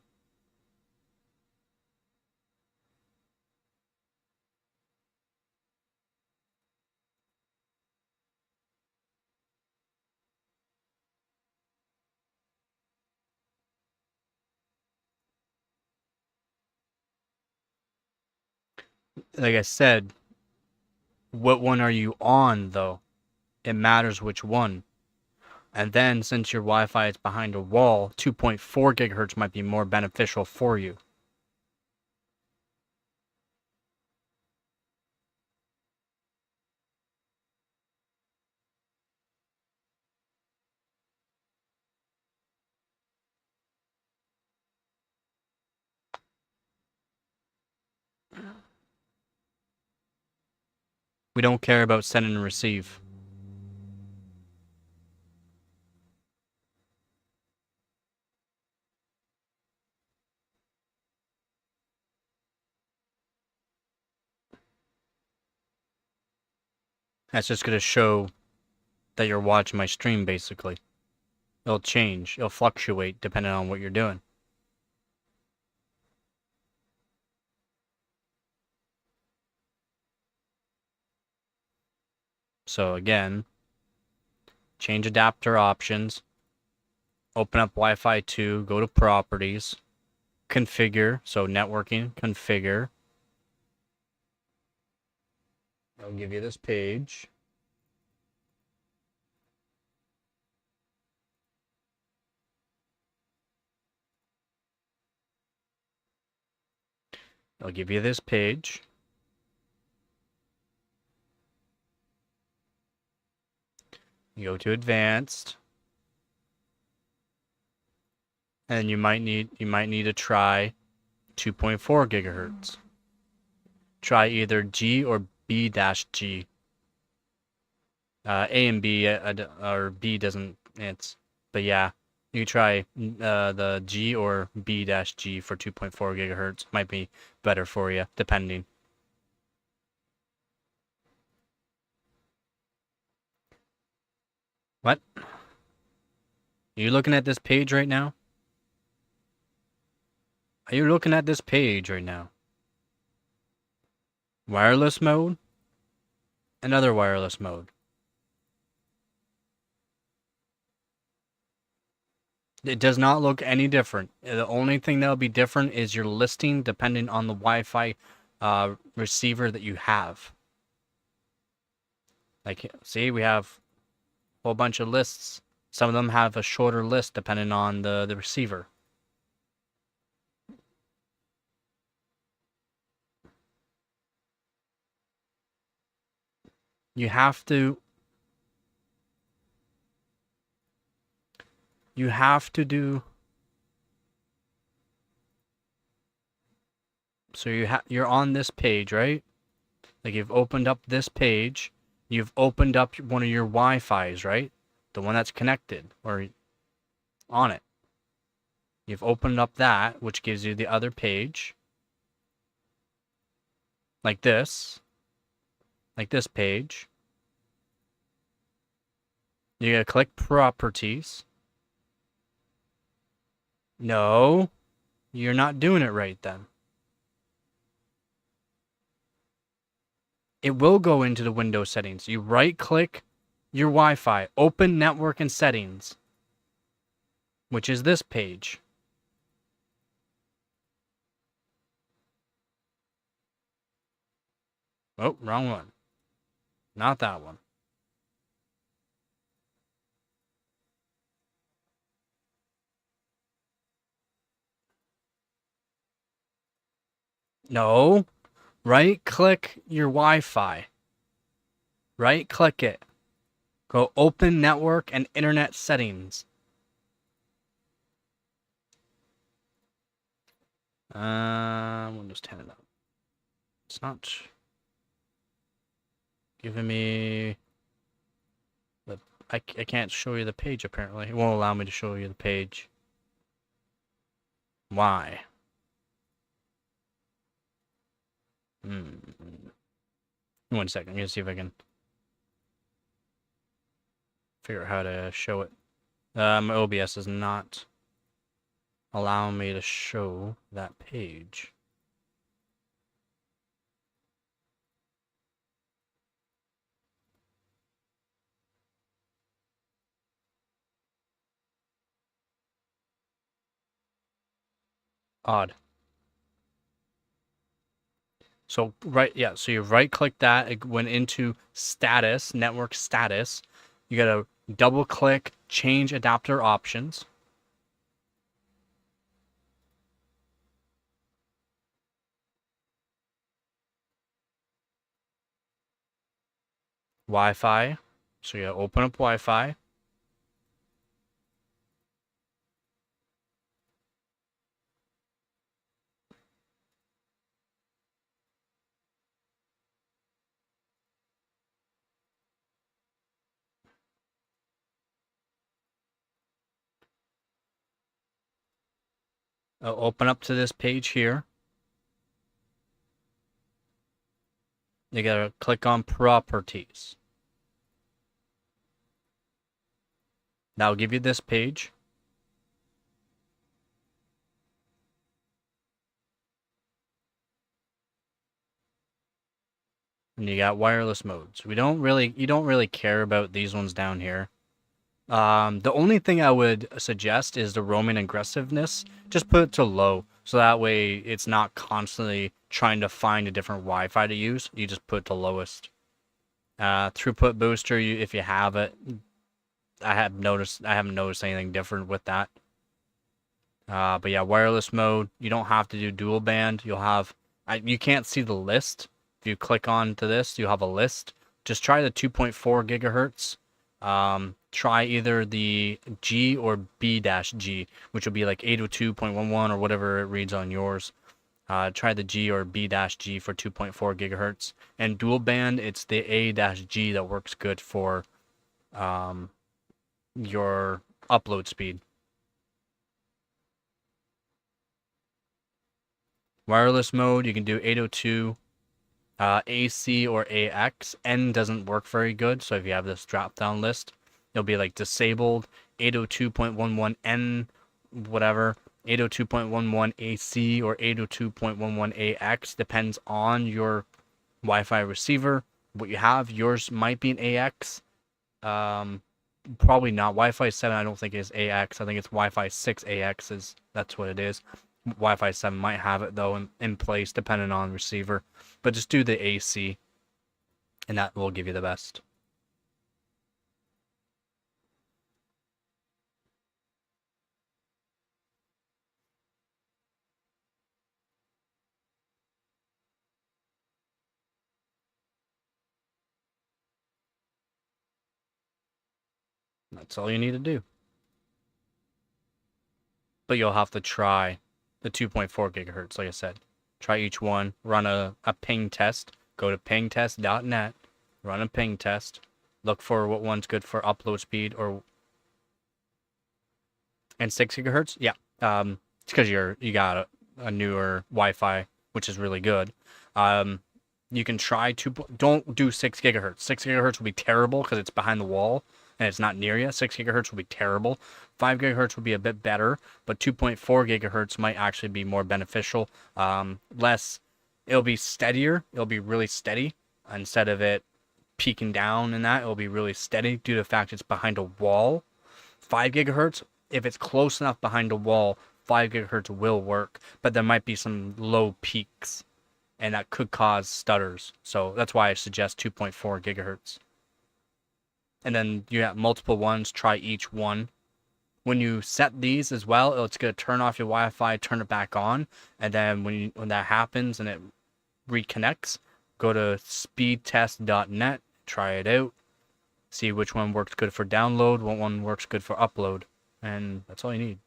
Like I said, what one are you on though? It matters which one. And then since your Wi-Fi is behind a wall, 2.4 gigahertz might be more beneficial for you. We don't care about send and receive. That's just going to show that you're watching my stream, basically. It'll change. It'll fluctuate depending on what you're doing. So again, change adapter options. Open up Wi-Fi 2, go to properties, configure, so networking, configure. I'll give you this page. I'll give you this page. You go to advanced. And you might need to try 2.4 gigahertz. Try either G or B-G. A and B or B doesn't. But yeah, you can try the G or B-G for 2.4 gigahertz. Might be better for you, depending. What? Are you looking at this page right now? Are you looking at this page right now? Wireless mode? Another wireless mode. It does not look any different. The only thing that will be different is your listing depending on the Wi-Fi receiver that you have. Like, see, we have a whole bunch of lists. Some of them have a shorter list depending on the receiver. You have to do. So you're on this page, right? Like, you've opened up this page. You've opened up one of your Wi-Fi's, right? The one that's connected or on it. You've opened up that, which gives you the other page. Like this page. You're going to click properties. No, you're not doing it right then. It will go into the Windows settings. You right click your Wi-Fi, open network and settings, which is this page. Oh, wrong one. Not that one. No. Right click your Wi-Fi. Right click it. Go open network and internet settings. Windows 10 up. It's not giving me the. I can't show you the page apparently. It won't allow me to show you the page. Why? One second. I'm gonna see if I can figure out how to show it. My OBS is not allowing me to show that page. Odd. So so you right click that, it went into status, network status. You gotta double click change adapter options. Wi-Fi. So you open up Wi-Fi. Open up to this page here. You gotta click on properties. That'll give you this page. And you got wireless modes. You don't really care about these ones down here. The only thing I would suggest is the roaming aggressiveness. Just put it to low, so that way it's not constantly trying to find a different Wi-Fi to use. You just put it to lowest. Throughput booster, if you have it, I haven't noticed anything different with that. But yeah, wireless mode. You don't have to do dual band. You can't see the list. If you click on to this, you have a list. Just try the 2.4 gigahertz. Try either the G or B-G, which will be like 802.11 or whatever it reads on yours. Try the G or B-G for 2.4 gigahertz. And dual band, it's the A-G that works good for your upload speed. Wireless mode, you can do 802, AC or AX. N doesn't work very good, so if you have this drop-down list, it'll be like disabled, 802.11N, whatever, 802.11 AC or 802.11 AX, depends on your Wi-Fi receiver. What you have, yours might be an AX, probably not. Wi-Fi 7 I don't think is AX, I think it's Wi-Fi 6 AX, that's what it is. Wi-Fi 7 might have it though in place depending on receiver, but just do the AC and that will give you the best. That's all you need to do. But you'll have to try the 2.4 gigahertz, like I said. Try each one, run a ping test. Go to pingtest.net, run a ping test, look for what one's good for upload speed and 6 gigahertz. Yeah, it's because you got a newer Wi-Fi, which is really good. You can try don't do 6 gigahertz. 6 gigahertz will be terrible because it's behind the wall and it's not near you. 6 gigahertz will be terrible. 5 gigahertz will be a bit better, but 2.4 gigahertz might actually be more beneficial. It'll be steadier. It'll be really steady instead of it peaking down and that. It'll be really steady due to the fact it's behind a wall. 5 gigahertz, if it's close enough behind a wall, 5 gigahertz will work, but there might be some low peaks and that could cause stutters. So that's why I suggest 2.4 gigahertz. And then you have multiple ones, try each one. When you set these as well, it's going to turn off your Wi-Fi, turn it back on, and then when that happens and it reconnects, go to speedtest.net, try it out, see which one works good for download, what one works good for upload, and that's all you need.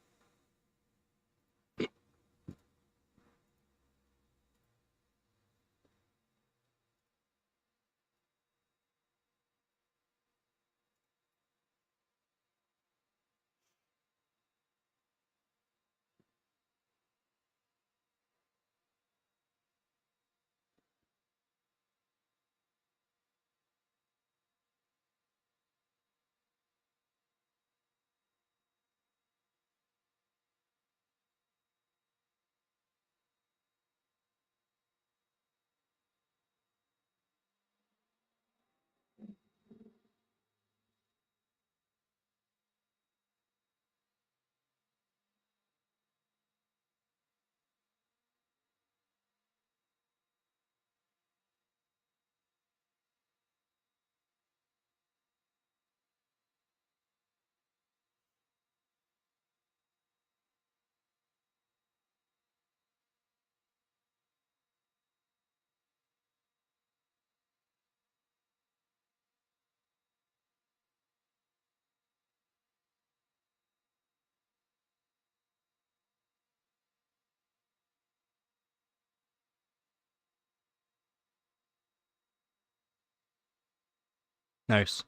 Nice.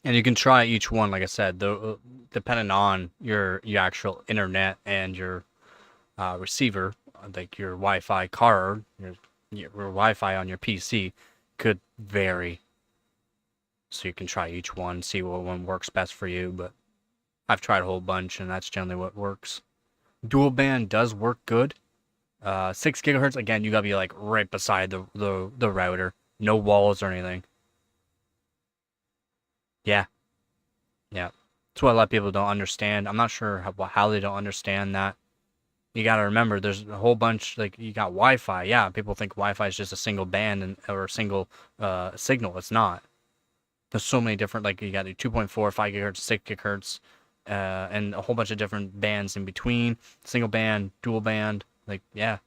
And you can try each one, like I said, depending on your actual internet and your receiver, like your Wi-Fi card, your Wi-Fi on your PC, could vary. so you can try each one, see what one works best for you. But I've tried a whole bunch, and that's generally what works. Dual band does work good. 6 gigahertz, again, you gotta be like right beside the router, no walls or anything. Yeah, yeah. That's what a lot of people don't understand. I'm not sure how they don't understand that. You gotta remember, there's a whole bunch, like, you got Wi-Fi. Yeah, people think Wi-Fi is just a single band or a single signal. It's not. There's so many different, like, you got the 2.4, 5 gigahertz, 6 gigahertz, and a whole bunch of different bands in between. Single band, dual band, like, yeah.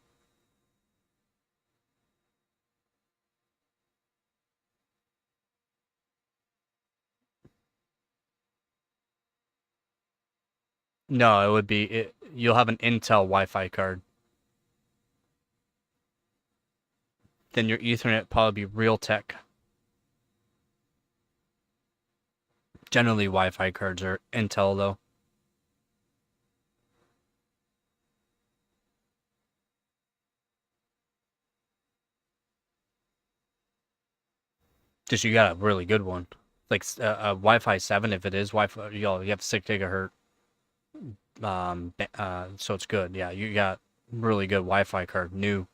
No, it would be you'll have an Intel Wi-Fi card. Then your Ethernet probably be Realtek. Generally, Wi-Fi cards are Intel though. Just you got a really good one, like a Wi-Fi 7 if it is Wi-Fi. You have 6 gigahertz. So it's good. Yeah, you got really good Wi-Fi card. New.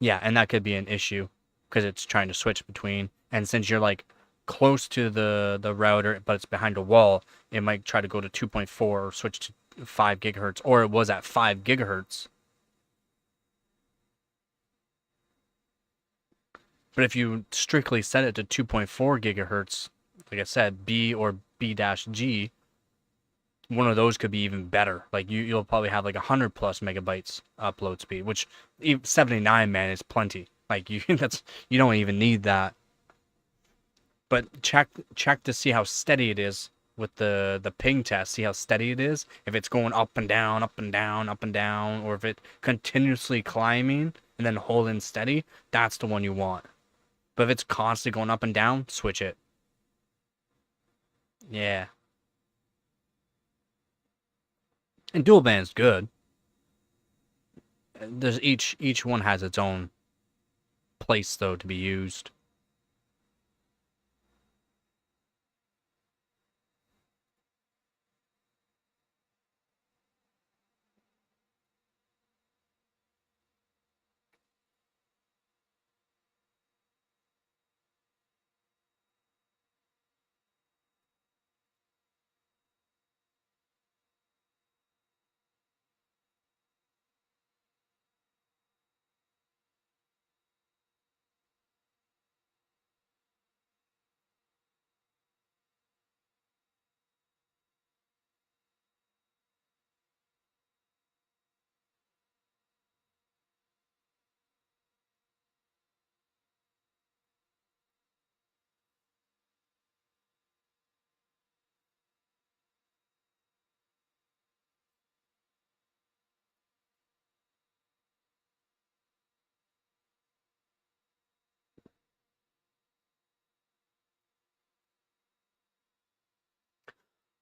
Yeah, and that could be an issue because it's trying to switch between. And since you're like close to the router, but it's behind a wall, it might try to go to 2.4 or switch to 5 gigahertz, or it was at 5 gigahertz. But if you strictly set it to 2.4 gigahertz, like I said, B or B-G, one of those could be even better. Like you'll probably have like 100 plus megabytes upload speed, which 79, man, is plenty. Like you that's you don't even need that. But check to see how steady it is with the ping test. See how steady it is. If it's going up and down, up and down, up and down, or if it continuously climbing and then holding steady, that's the one you want. But if it's constantly going up and down, switch it. Yeah. And dual band's good. There's each one has its own place though to be used.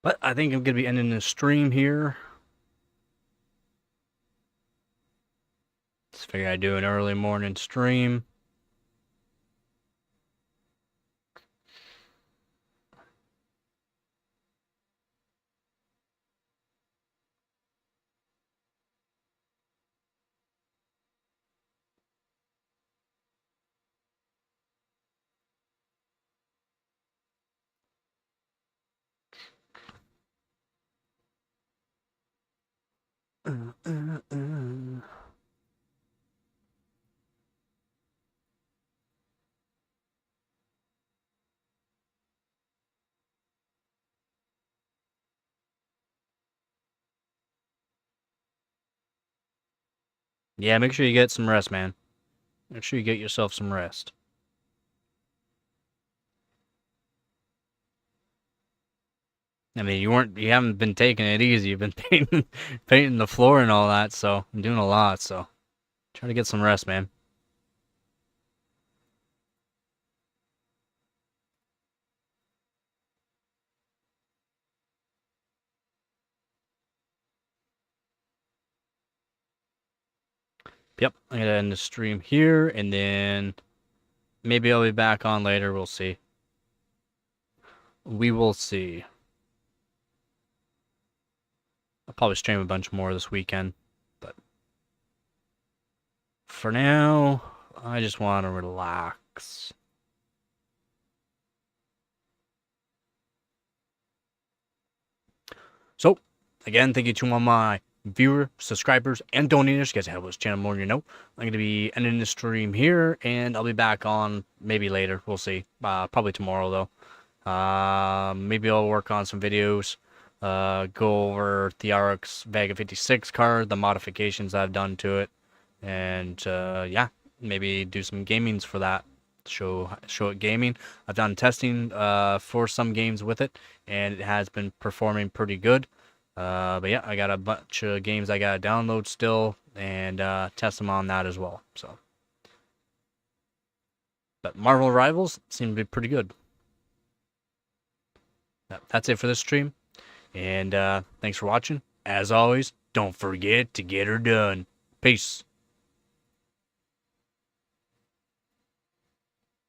But I think I'm gonna be ending the stream here. Just figure I'd do an early morning stream. Uh, uh, uh. Yeah, make sure you get some rest, man. Make sure you get yourself some rest. I mean, you haven't been taking it easy. You've been painting the floor and all that, so I'm doing a lot. So try to get some rest, man. Yep, I'm gonna end the stream here, and then maybe I'll be back on later. We'll see. We will see. I'll probably stream a bunch more this weekend, but for now, I just want to relax. So, again, thank you to all my viewers, subscribers, and donators. You guys help this channel more than you know. I'm going to be ending the stream here, and I'll be back on maybe later. We'll see. Probably tomorrow, though. Maybe I'll work on some videos. Go over the RX Vega 56 card, the modifications I've done to it. And, yeah, maybe do some gamings for that. Show it gaming. I've done testing for some games with it, and it has been performing pretty good. But yeah, I got a bunch of games I gotta download still and test them on that as well. So, but Marvel Rivals seem to be pretty good. That's it for this stream, and thanks for watching. As always, don't forget to get her done. Peace.